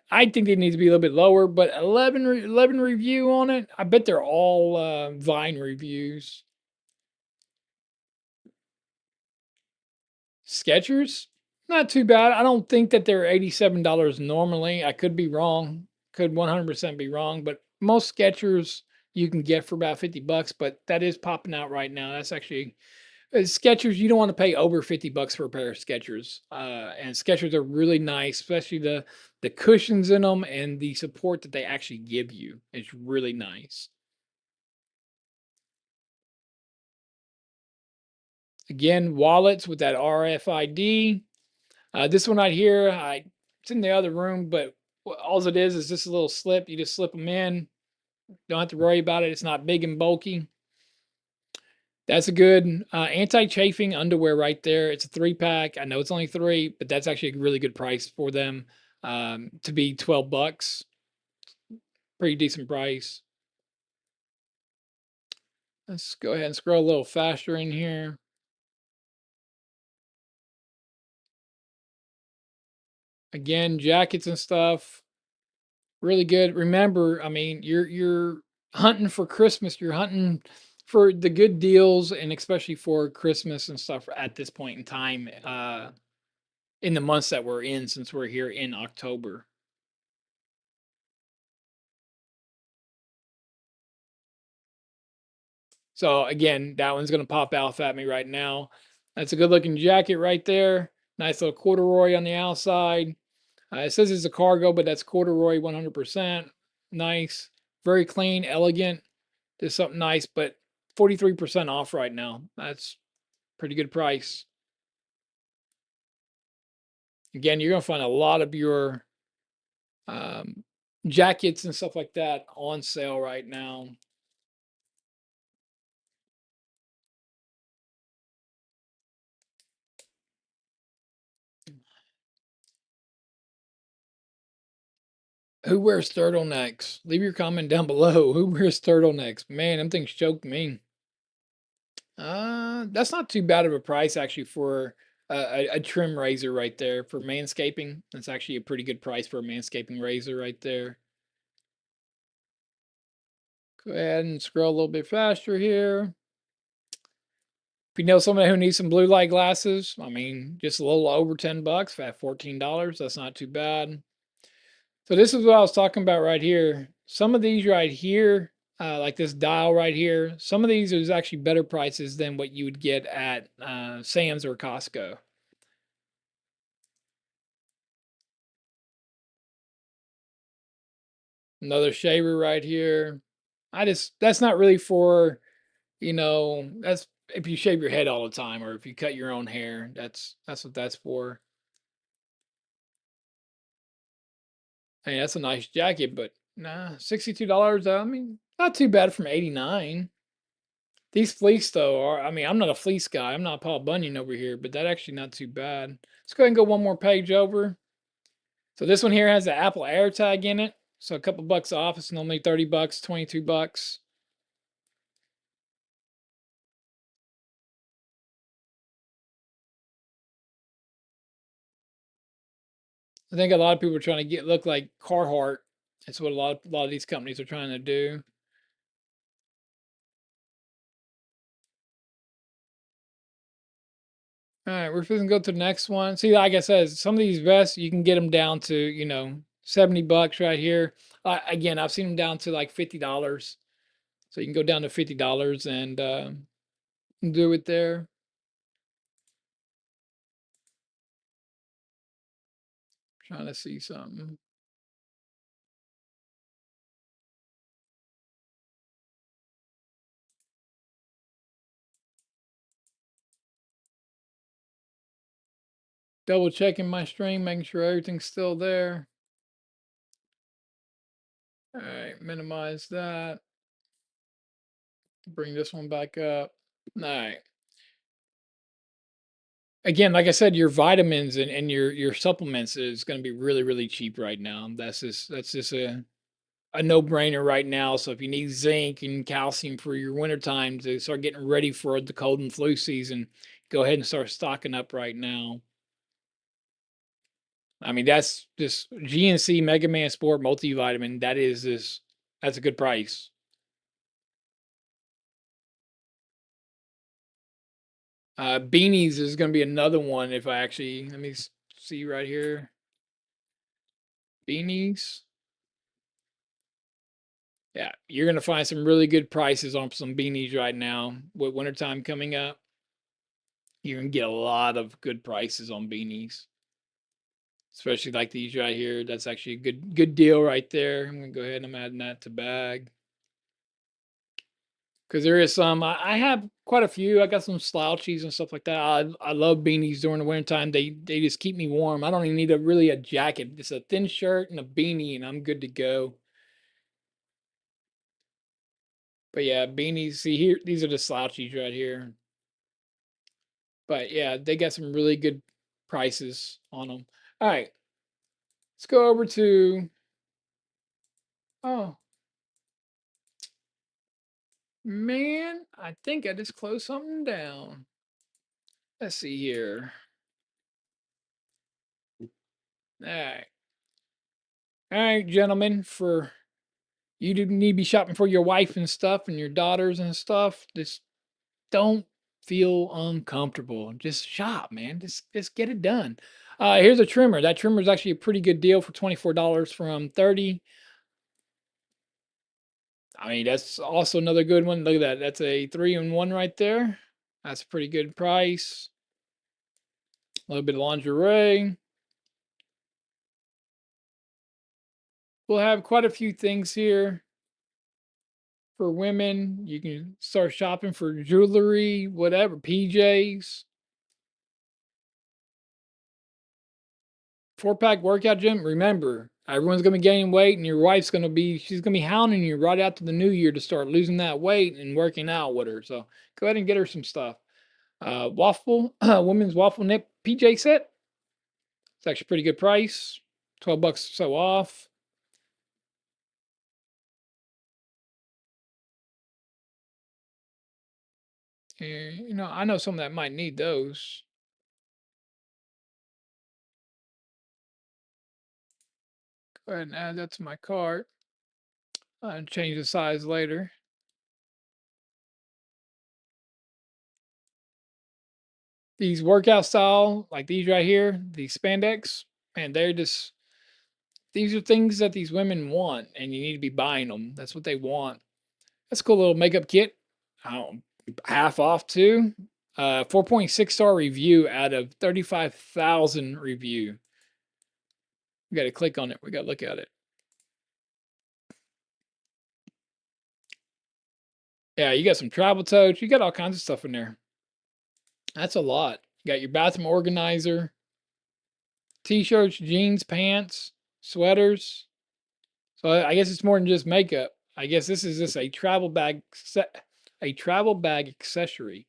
I think they need to be a little bit lower, but 11 review on it. I bet they're all Vine reviews. Skechers, not too bad. I don't think that they're $87 normally. I could be wrong. Could 100% be wrong, but most Skechers you can get for about 50 bucks, but that is popping out right now. That's actually Skechers, you don't want to pay over 50 bucks for a pair of Skechers. And Skechers are really nice, especially the cushions in them and the support that they actually give you. It's really nice. Again, wallets with that RFID. This one right here, it's in the other room, but all it is just a little slip. You just slip them in. Don't have to worry about it. It's not big and bulky. That's a good anti-chafing underwear right there. It's a 3-pack. I know it's only 3, but that's actually a really good price for them to be 12 bucks. Pretty decent price. Let's go ahead and scroll a little faster in here. Again, jackets and stuff. Really good. Remember, I mean, you're hunting for Christmas. You're hunting for the good deals, and especially for Christmas and stuff at this point in time, in the months that we're in, since we're here in October. So again, that one's gonna pop out at me right now. That's a good looking jacket right there. Nice little corduroy on the outside. It says it's a cargo, but that's corduroy 100%. Nice, very clean, elegant. Just something nice, but 43% off right now. That's pretty good price. Again, you're gonna find a lot of your um, jackets and stuff like that on sale right now. Who wears turtlenecks? Leave your comment down below. Who wears turtlenecks? Man, them things choke me. That's not too bad of a price actually for a trim razor right there for manscaping. That's actually a pretty good price for a manscaping razor right there. Go ahead and scroll a little bit faster here. If you know somebody who needs some blue light glasses, I mean, just a little over 10 bucks at $14. That's not too bad. So this is what I was talking about right here. Some of these right here, like this dial right here, some of these is actually better prices than what you would get at Sam's or Costco. Another shaver right here. That's not really for, that's if you shave your head all the time or if you cut your own hair, that's what that's for. Hey, that's a nice jacket, but nah, $62. I mean, not too bad from 89. These fleece though are, I mean, I'm not a fleece guy. I'm not Paul Bunyan over here, but that actually not too bad. Let's go ahead and go one more page over. So this one here has the Apple AirTag in it. So a couple bucks off. It's normally 30 bucks, 22 bucks. I think a lot of people are trying to look like Carhartt. That's what a lot of these companies are trying to do. All right, we're going to go to the next one. See, like I said, some of these vests you can get them down to 70 bucks right here. Again, I've seen them down to like $50, so you can go down to $50 and do it there. Trying to see something. Double checking my stream, making sure everything's still there. All right, minimize that. Bring this one back up. All right. Again, like I said, your vitamins and your supplements is going to be really really cheap right now. That's just a no-brainer right now. So if you need zinc and calcium for your wintertime to start getting ready for the cold and flu season, go ahead and start stocking up right now. I mean, that's just GNC Mega Man Sport multivitamin. That's a good price. Beanies is going to be another one. If I actually, let me see right here. Beanies. Yeah, you're going to find some really good prices on some beanies right now with wintertime coming up. You can get a lot of good prices on beanies, especially like these right here. That's actually a good deal right there. I'm gonna go ahead and I'm adding that to bag because there is some. I have quite a few. I got some slouchies and stuff like that. I love beanies during the winter time. They just keep me warm. I don't even need a jacket. Just a thin shirt and a beanie, and I'm good to go. But yeah, beanies. See here, these are the slouchies right here. But yeah, they got some really good prices on them. All right, let's go over to. Oh man, I think I just closed something down. Let's see here. All right, all right, gentlemen. For you do need to be shopping for your wife and stuff and your daughters and stuff. Just don't feel uncomfortable. Just shop, man. Just get it done. Here's a trimmer. That trimmer is actually a pretty good deal for $24 from 30. I mean, that's also another good one. Look at that. That's a 3-in-1 right there. That's a pretty good price. A little bit of lingerie. We'll have quite a few things here for women. You can start shopping for jewelry, whatever, PJs. 4-pack workout gym. Remember, everyone's gonna be gaining weight, and your wife's she's gonna be hounding you right after the new year to start losing that weight and working out with her. So go ahead and get her some stuff. Waffle, women's waffle knit PJ set. It's actually a pretty good price. $12 or so off. And, I know some that might need those. Go ahead and add that to my cart. And change the size later. These workout style, like these right here, these spandex, and these are things that these women want, and you need to be buying them. That's what they want. That's a cool little makeup kit. Half off too. 4.6 star review out of 35,000 review. We got to click on it. We got to look at it. Yeah, you got some travel totes. You got all kinds of stuff in there. That's a lot. You got your bathroom organizer, t-shirts, jeans, pants, sweaters. So I guess it's more than just makeup. I guess this is just a travel bag accessory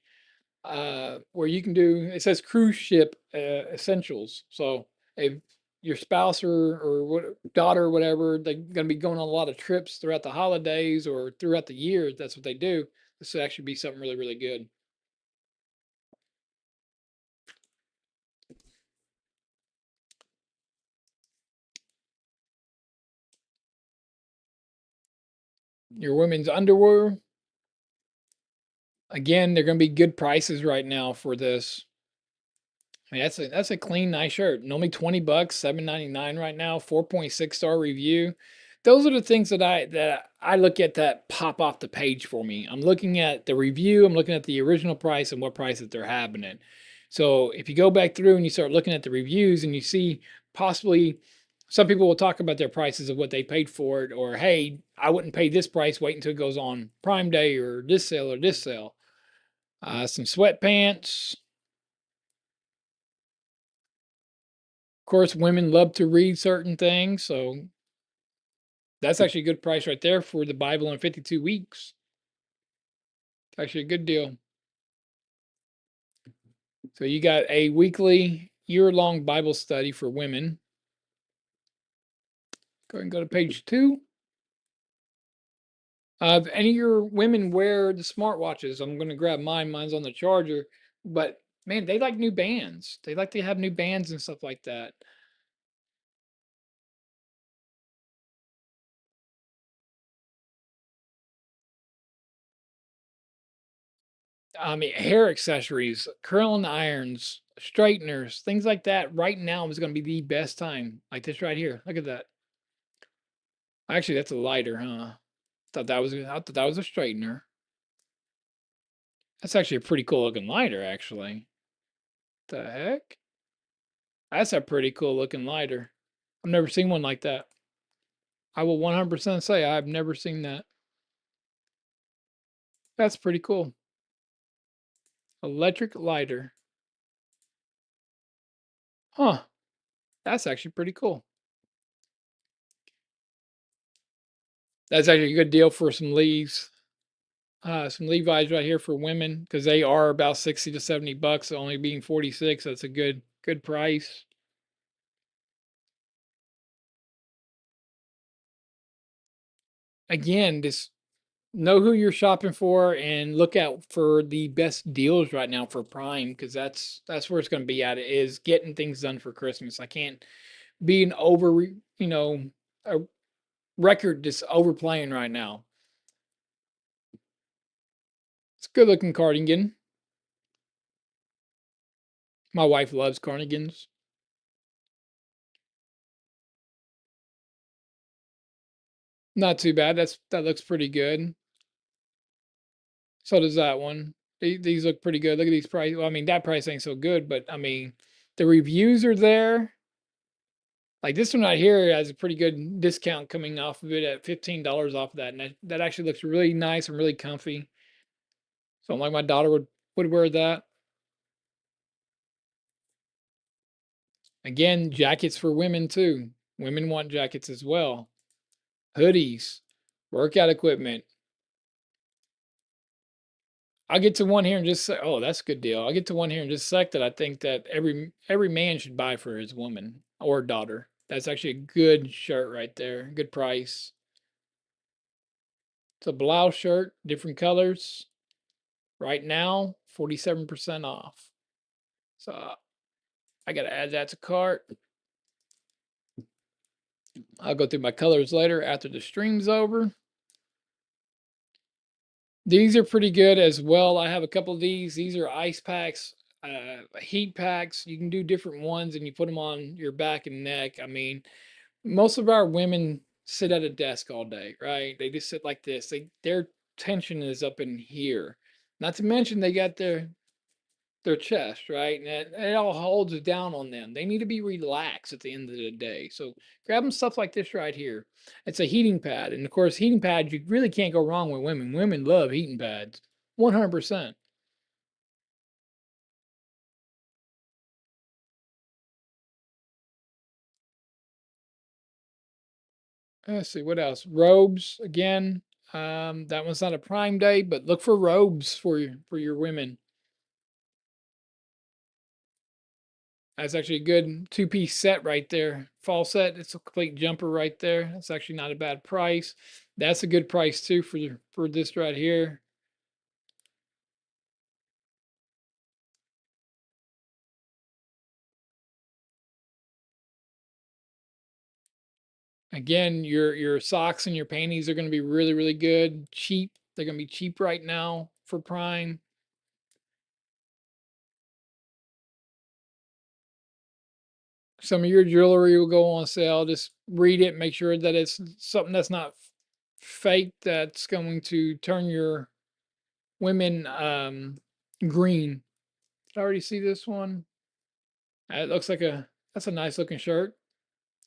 where you can do. It says cruise ship essentials. So if your spouse or daughter or whatever, they're going to be going on a lot of trips throughout the holidays or throughout the year. That's what they do. This would actually be something really, really good. Your women's underwear. Again, they're going to be good prices right now for this. I mean, that's a clean, nice shirt. Normally $20, $7.99 right now. 4.6 star review. Those are the things that I look at that pop off the page for me. I'm looking at the review. I'm looking at the original price and what price that they're having it. So if you go back through and you start looking at the reviews and you see possibly some people will talk about their prices of what they paid for it, or hey, I wouldn't pay this price. Wait until it goes on Prime Day or this sale or this sale. Some sweatpants. Of course, women love to read certain things, so that's actually a good price right there for the Bible in 52 weeks. Actually a good deal. So you got a weekly, year-long Bible study for women. Go ahead and go to page 2. If any of your women wear the smartwatches, I'm going to grab mine. Mine's on the charger, but man, they like new bands. They like to have new bands and stuff like that. I mean, hair accessories, curling irons, straighteners, things like that. Right now is going to be the best time. Like this right here. Look at that. Actually, that's a lighter, huh? I thought that was a straightener. That's actually a pretty cool looking lighter, actually. The heck? That's a pretty cool looking lighter. I've never seen one like that. I will 100% say I've never seen that. That's pretty cool. Electric lighter. Huh. That's actually pretty cool. That's actually a good deal for some Levi's right here for women because they are about 60 to 70 bucks, only being 46. That's a good price. Again, just know who you're shopping for and look out for the best deals right now for Prime because that's where it's going to be at. It is getting things done for Christmas. I can't be an a record just overplaying right now. It's a good looking cardigan. My wife loves cardigans. Not too bad. That looks pretty good. So does that one. These look pretty good. Look at these price. Well, I mean, that price ain't so good, but I mean, the reviews are there. Like this one right here has a pretty good discount coming off of it at $15 off of that, and that actually looks really nice and really comfy. So like my daughter would wear that. Again, jackets for women too. Women want jackets as well. Hoodies, workout equipment. I'll get to one here in just oh, that's a good deal. I'll get to one here in just a sec that I think that every man should buy for his woman or daughter. That's actually a good shirt right there. Good price. It's a blouse shirt, different colors. Right now, 47% off. So I gotta add that to cart. I'll go through my colors later after the stream's over. These are pretty good as well. I have a couple of these. These are ice packs, heat packs. You can do different ones and you put them on your back and neck. I mean, most of our women sit at a desk all day, right? They just sit like this. Their tension is up in here. Not to mention they got their chest, right? And it all holds it down on them. They need to be relaxed at the end of the day. So grab them stuff like this right here. It's a heating pad. And of course, heating pads, you really can't go wrong with women. Women love heating pads. 100%. Let's see what else. Robes again. That one's not a prime day, but look for robes for your women. That's actually a good two-piece set right there. Fall set. It's a complete jumper right there. That's actually not a bad price. That's a good price too for this right here. Again, your socks and your panties are going to be really good, cheap. They're going to be cheap right now for Prime. Some of your jewelry will go on sale. Just read it, make sure that it's something that's not fake that's going to turn your women green. Did I already see this one? It looks like that's a nice looking shirt.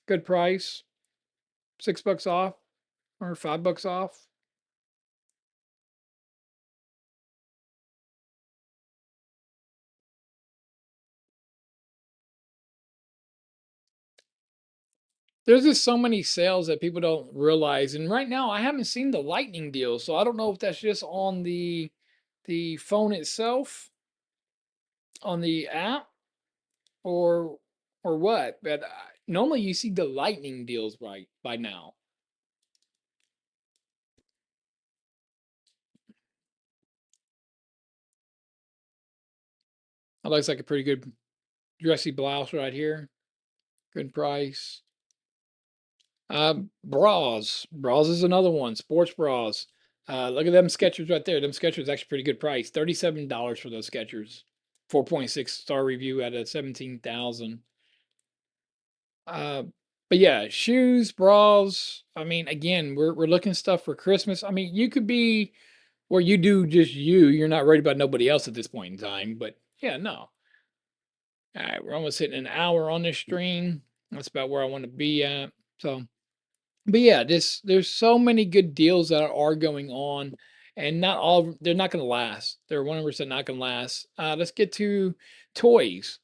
Good price. $6 off or $5 off. There's just so many sales that people don't realize. And right now I haven't seen the lightning deal. So I don't know if that's just on the phone itself, on the app, or what. But normally you see the lightning deals right by now. That looks like a pretty good dressy blouse right here. Good price. Bras. Bras is another one. Sports bras. Look at them Skechers right there. Them Skechers actually pretty good price. $37 for those Skechers. 4.6 star review out of 17,000. Uh, but yeah, shoes, bras. I mean, again, we're looking stuff for Christmas. I mean, you could be where you do just you. You're not worried about nobody else at this point in time. But yeah, no. All right, we're almost hitting an hour on this stream. That's about where I want to be at. So, but yeah, this there's so many good deals that are going on, and not all of 'em- they're not going to last. They're 100% not going to last. Let's get to toys.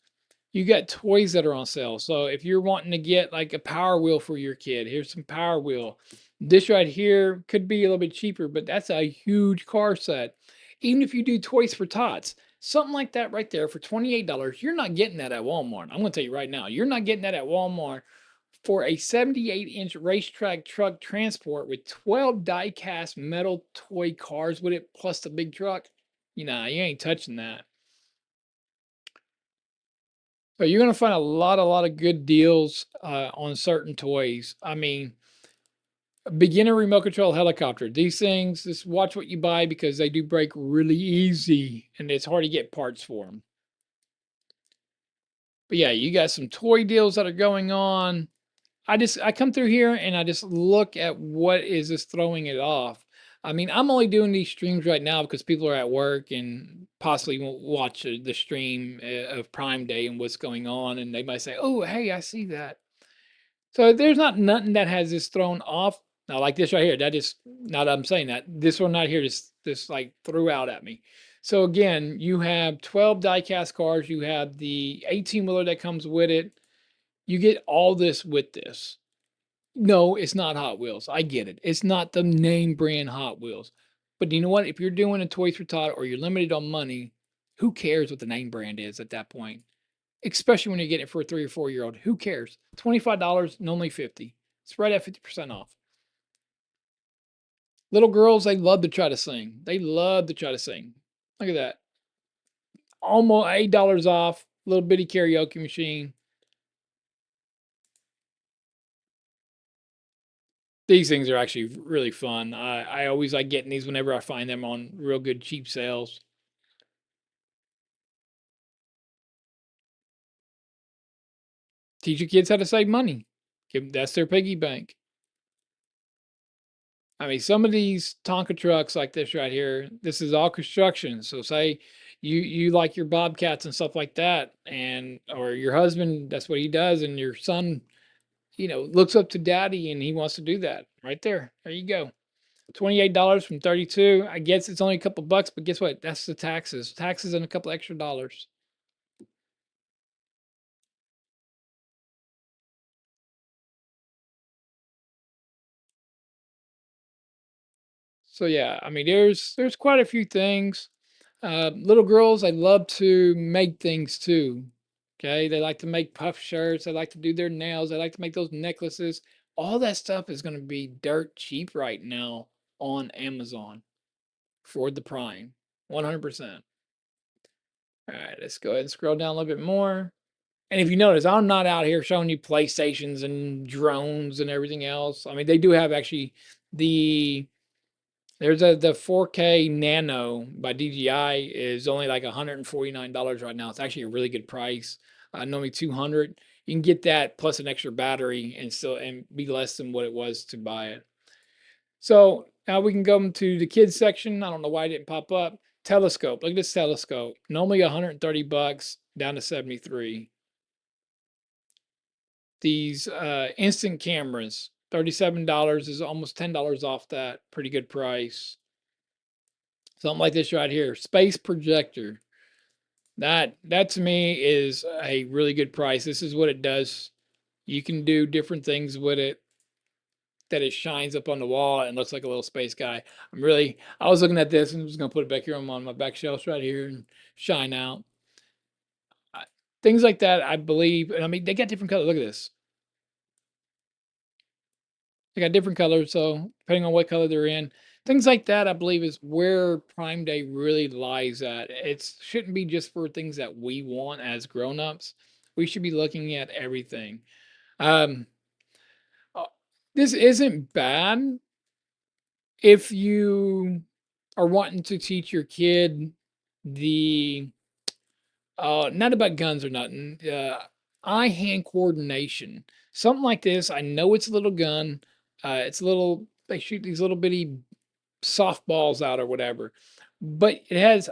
You got toys that are on sale. So if you're wanting to get like a Power Wheel for your kid, here's some Power Wheel. This right here could be a little bit cheaper, but that's a huge car set. Even if you do Toys for Tots, something like that right there for $28, you're not getting that at Walmart. I'm going to tell you right now, you're not getting that at Walmart for a 78-inch racetrack truck transport with 12 die-cast metal toy cars with it, plus the big truck. You know, you ain't touching that. So you're gonna find a lot of good deals on certain toys. I mean, a beginner remote control helicopter. These things, just watch what you buy because they do break really easy, and it's hard to get parts for them. But yeah, you got some toy deals that are going on. I come through here and I just look at what is just throwing it off. I mean, I'm only doing these streams right now because people are at work and possibly won't watch the stream of Prime Day and what's going on, and they might say, "Oh, hey, I see that." So there's not nothing that has this thrown off. Now, like this right here, that is not I'm saying that. This one right here just like threw out at me. So again, you have 12 die-cast cars, you have the 18 wheeler that comes with it. You get all this with this. No, it's not Hot Wheels. I get it. It's not the name brand Hot Wheels. But you know what? If you're doing a Toys for Tot or you're limited on money, who cares what the name brand is at that point? Especially when you're getting it for a 3 or 4 year old. Who cares? $25, normally 50. It's right at 50% off. Little girls, they love to try to sing. They love to try to sing. Look at that. Almost $8 off. Little bitty karaoke machine. These things are actually really fun. I always like getting these whenever I find them on real good cheap sales. Teach your kids how to save money. That's their piggy bank. I mean, some of these Tonka trucks like this right here, this is all construction. So say you like your Bobcats and stuff like that, and or your husband, that's what he does, and your son, looks up to daddy and he wants to do that. Right there. There you go. $28 from 32. I guess it's only a couple bucks, but guess what? That's the taxes. Taxes and a couple extra dollars. So yeah, I mean, there's quite a few things. Little girls, they love to make things too. Okay, they like to make puff shirts. They like to do their nails. They like to make those necklaces. All that stuff is going to be dirt cheap right now on Amazon for the Prime, 100%. All right, let's go ahead and scroll down a little bit more. And if you notice, I'm not out here showing you PlayStations and drones and everything else. I mean, they do have actually the there's the 4K Nano by DJI is only like $149 right now. It's actually a really good price. Normally 200. You can get that plus an extra battery and still and be less than what it was to buy it. So now we can go to the kids section. I don't know why it didn't pop up. Telescope. Look at this telescope. Normally 130 bucks down to 73. These instant cameras, $37 is almost $10 off that. Pretty good price. Something like this right here, space projector. That to me is a really good price. This is what it does. You can do different things with it that it shines up on the wall and looks like a little space guy. I was looking at this and I'm just gonna put it back here on my back shelves right here and shine out. Things like that, I believe. And I mean, they got different colors. Look at this. They got different colors, so depending on what color they're in, things like that, I believe, is where Prime Day really lies at. It shouldn't be just for things that we want as grown-ups. We should be looking at everything. Um, uh, this isn't bad if you are wanting to teach your kid the not about guns or nothing, eye-hand coordination. Something like this. I know it's a little gun. It's a little. They shoot these little bitty softballs out or whatever, but it has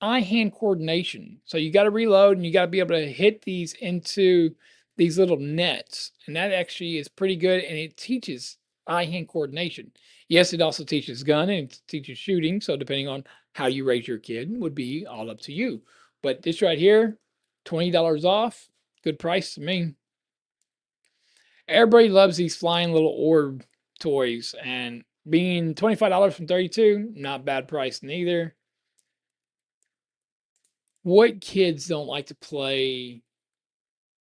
eye-hand coordination. So you gotta reload and you gotta be able to hit these into these little nets, and that actually is pretty good, and it teaches eye-hand coordination. Yes, it also teaches gun and it teaches shooting, so depending on how you raise your kid would be all up to you. But this right here, $20 off, good price to me. Everybody loves these flying little orb toys, and being $25 from 32, not bad price neither. What kids don't like to play,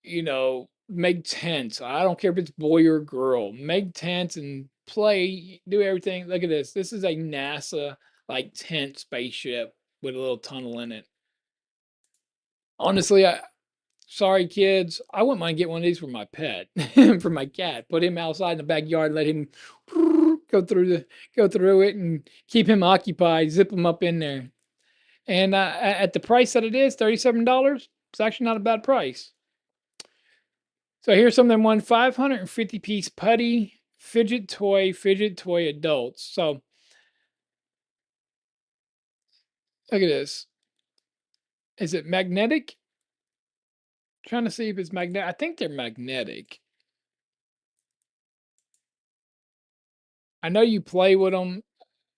make tents? I don't care if it's boy or girl. Make tents and play, do everything. Look at this. This is a NASA like tent spaceship with a little tunnel in it. Honestly, sorry kids, I wouldn't mind getting one of these for my pet, for my cat. Put him outside in the backyard, let him go through it, and keep him occupied. Zip him up in there. And at the price that it is, $37, it's actually not a bad price. So here's some of them 550 piece putty fidget toy adults. So look at this. Is it magnetic? Trying to see if it's magnetic. I think they're magnetic. I know you play with them.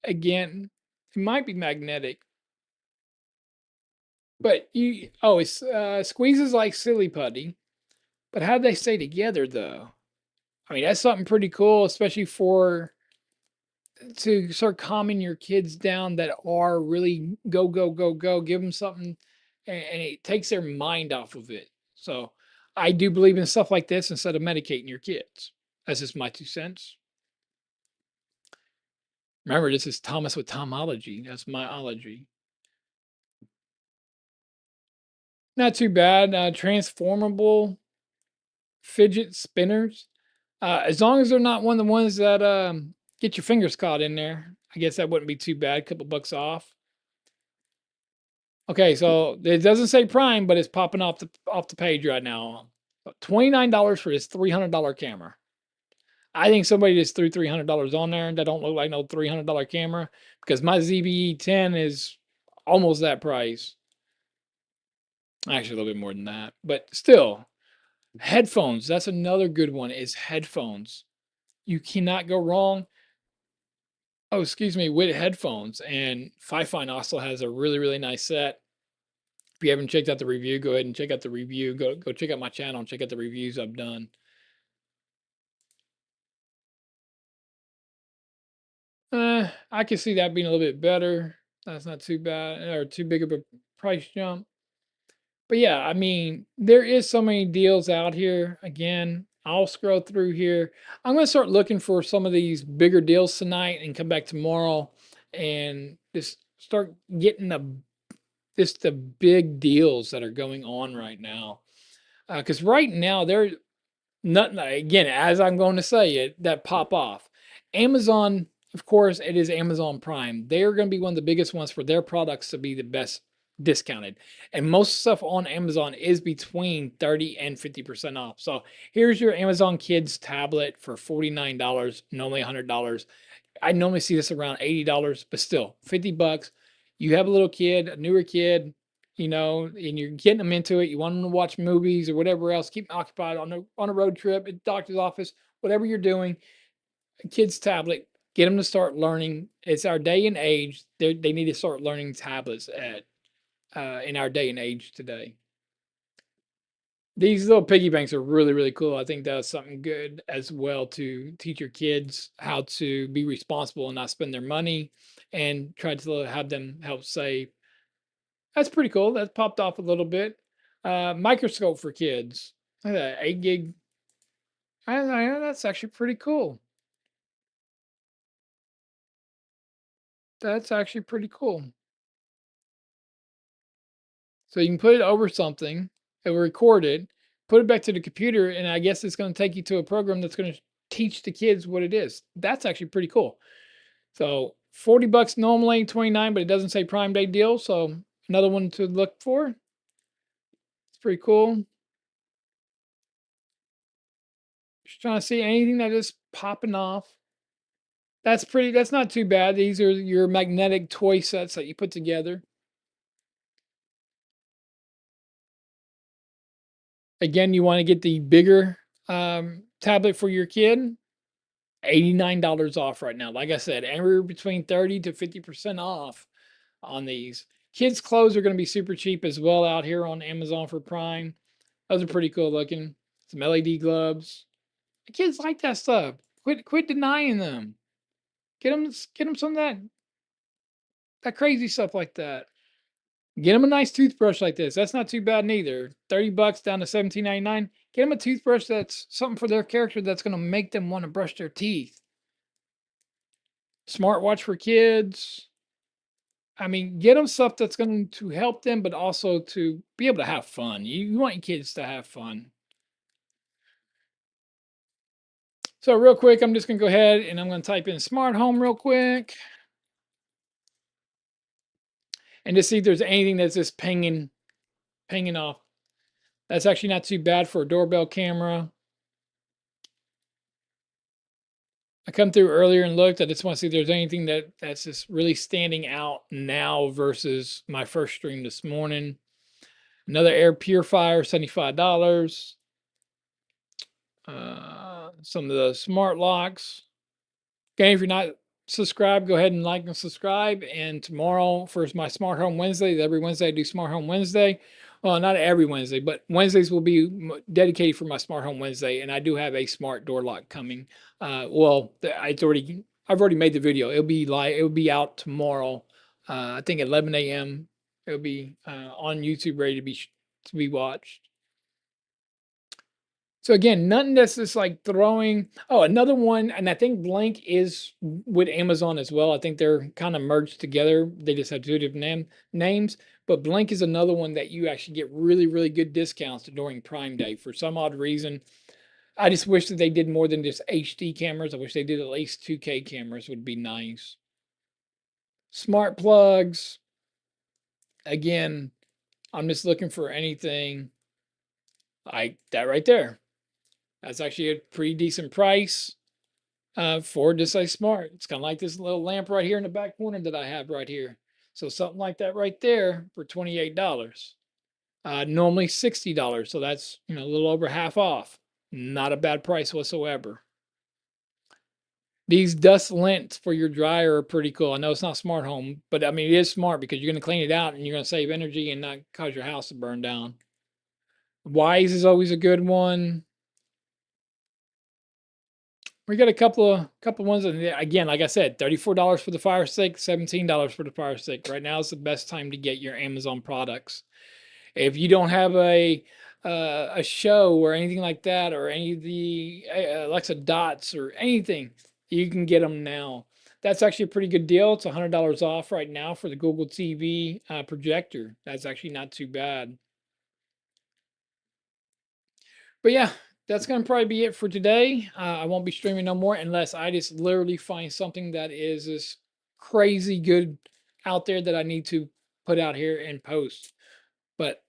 Again, it might be magnetic. But it's squeezes like silly putty. But how do they stay together though? I mean, that's something pretty cool, especially to start calming your kids down that are really go, go, go, go. Give them something, and it takes their mind off of it. So I do believe in stuff like this instead of medicating your kids. That's just my 2 cents. Remember, this is Thomas with Tomology. That's my ology. Not too bad. Transformable fidget spinners. As long as they're not one of the ones that get your fingers caught in there, I guess that wouldn't be too bad. Couple bucks off. Okay, so it doesn't say Prime, but it's popping off the page right now. $29 for this $300 camera. I think somebody just threw $300 on there that don't look like no $300 camera, because my ZBE10 is almost that price. Actually, a little bit more than that, but still. Headphones, that's another good one, is headphones. You cannot go wrong. Oh, excuse me, with headphones. And Fifine also has a really, really nice set. If you haven't checked out the review, go ahead and check out the review. Go check out my channel and check out the reviews I've done. I can see that being a little bit better. That's not too bad or too big of a price jump. But yeah, I mean, there is so many deals out here. Again, I'll scroll through here. I'm going to start looking for some of these bigger deals tonight and come back tomorrow and just start getting the big deals that are going on right now. Because right now they're nothing. Again, as I'm going to say it, that pop off. Amazon, of course, it is Amazon Prime. They are going to be one of the biggest ones for their products to be the best discounted. And most stuff on Amazon is between 30 and 50% off. So here's your Amazon Kids tablet for $49, normally $100. I normally see this around $80, but still 50 bucks. You have a little kid, a newer kid, and you're getting them into it. You want them to watch movies or whatever else, keep them occupied on a road trip, at doctor's office, whatever you're doing. A kid's tablet, get them to start learning. It's our day and age. They need to start learning tablets in our day and age today. These little piggy banks are really, really cool. I think that's something good as well to teach your kids how to be responsible and not spend their money and try to have them help save. That's pretty cool. That popped off a little bit. Microscope for kids. Look at that, 8 gig. That's actually pretty cool. That's actually pretty cool. So you can put it over something, it will record it, put it back to the computer, and I guess it's going to take you to a program that's going to teach the kids what it is. That's actually pretty cool. So 40 bucks normally, 29, but it doesn't say Prime Day deal. So another one to look for. It's pretty cool. Just trying to see anything that is popping off. That's not too bad. These are your magnetic toy sets that you put together. Again, you want to get the bigger tablet for your kid. $89 off right now. Like I said, anywhere between 30 to 50% off on these. Kids' clothes are going to be super cheap as well out here on Amazon for Prime. Those are pretty cool looking. Some LED globes. The kids like that stuff. Quit denying them. Get them some of that crazy stuff like that. Get them a nice toothbrush like this. That's not too bad neither. $30 down to $17.99. Get them a toothbrush that's something for their character that's going to make them want to brush their teeth. Smartwatch for kids. I mean, get them stuff that's going to help them, but also to be able to have fun. You want your kids to have fun. So real quick, I'm just going to go ahead and I'm going to type in smart home real quick and just see if there's anything that's just pinging off. That's actually not too bad for a doorbell camera. I come through earlier and looked. I just want to see if there's anything that's just really standing out now versus my first stream this morning. Another air purifier, $75. Some of the smart locks. Okay, if you're not subscribed, go ahead and like and subscribe. And tomorrow for my Smart Home Wednesday, every Wednesday I do Smart Home Wednesday. Well, not every Wednesday, but Wednesdays will be dedicated for my Smart Home Wednesday, and I do have a smart door lock coming. I've already made the video. It'll be out tomorrow. I think at 11 a.m. It'll be on YouTube, ready to be watched. So again, nothing that's just like throwing. Oh, another one, and I think Blink is with Amazon as well. I think they're kind of merged together. They just have two different names. But Blink is another one that you actually get really, really good discounts during Prime Day for some odd reason. I just wish that they did more than just HD cameras. I wish they did at least 2K cameras would be nice. Smart plugs. Again, I'm just looking for anything like that right there. That's actually a pretty decent price for just a smart. It's kind of like this little lamp right here in the back corner that I have right here. So something like that right there for $28. Normally $60. So that's, a little over half off. Not a bad price whatsoever. These dust lint for your dryer are pretty cool. I know it's not smart home, but I mean, it is smart because you're going to clean it out and you're going to save energy and not cause your house to burn down. Wise is always a good one. We got a couple ones, and again, like I said, $34 for the Fire Stick, $17 for the Fire Stick. Right now is the best time to get your Amazon products. If you don't have a show or anything like that, or any of the Alexa Dots or anything, you can get them now. That's actually a pretty good deal. It's $100 off right now for the Google TV projector. That's actually not too bad. But yeah, that's going to probably be it for today. I won't be streaming no more unless I just literally find something that is just crazy good out there that I need to put out here and post. But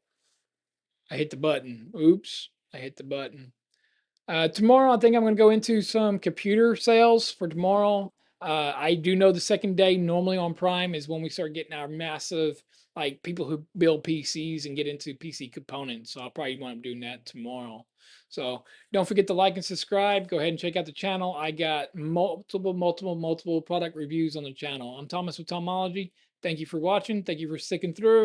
I hit the button. Oops, I hit the button. Tomorrow, I think I'm going to go into some computer sales for tomorrow. I do know the second day normally on Prime is when we start getting our massive, like people who build PCs and get into PC components. So I'll probably want to doing that tomorrow. So don't forget to like and subscribe. Go ahead and check out the channel. I got multiple product reviews on the channel. I'm Thomas with Tomology. Thank you for watching. Thank you for sticking through.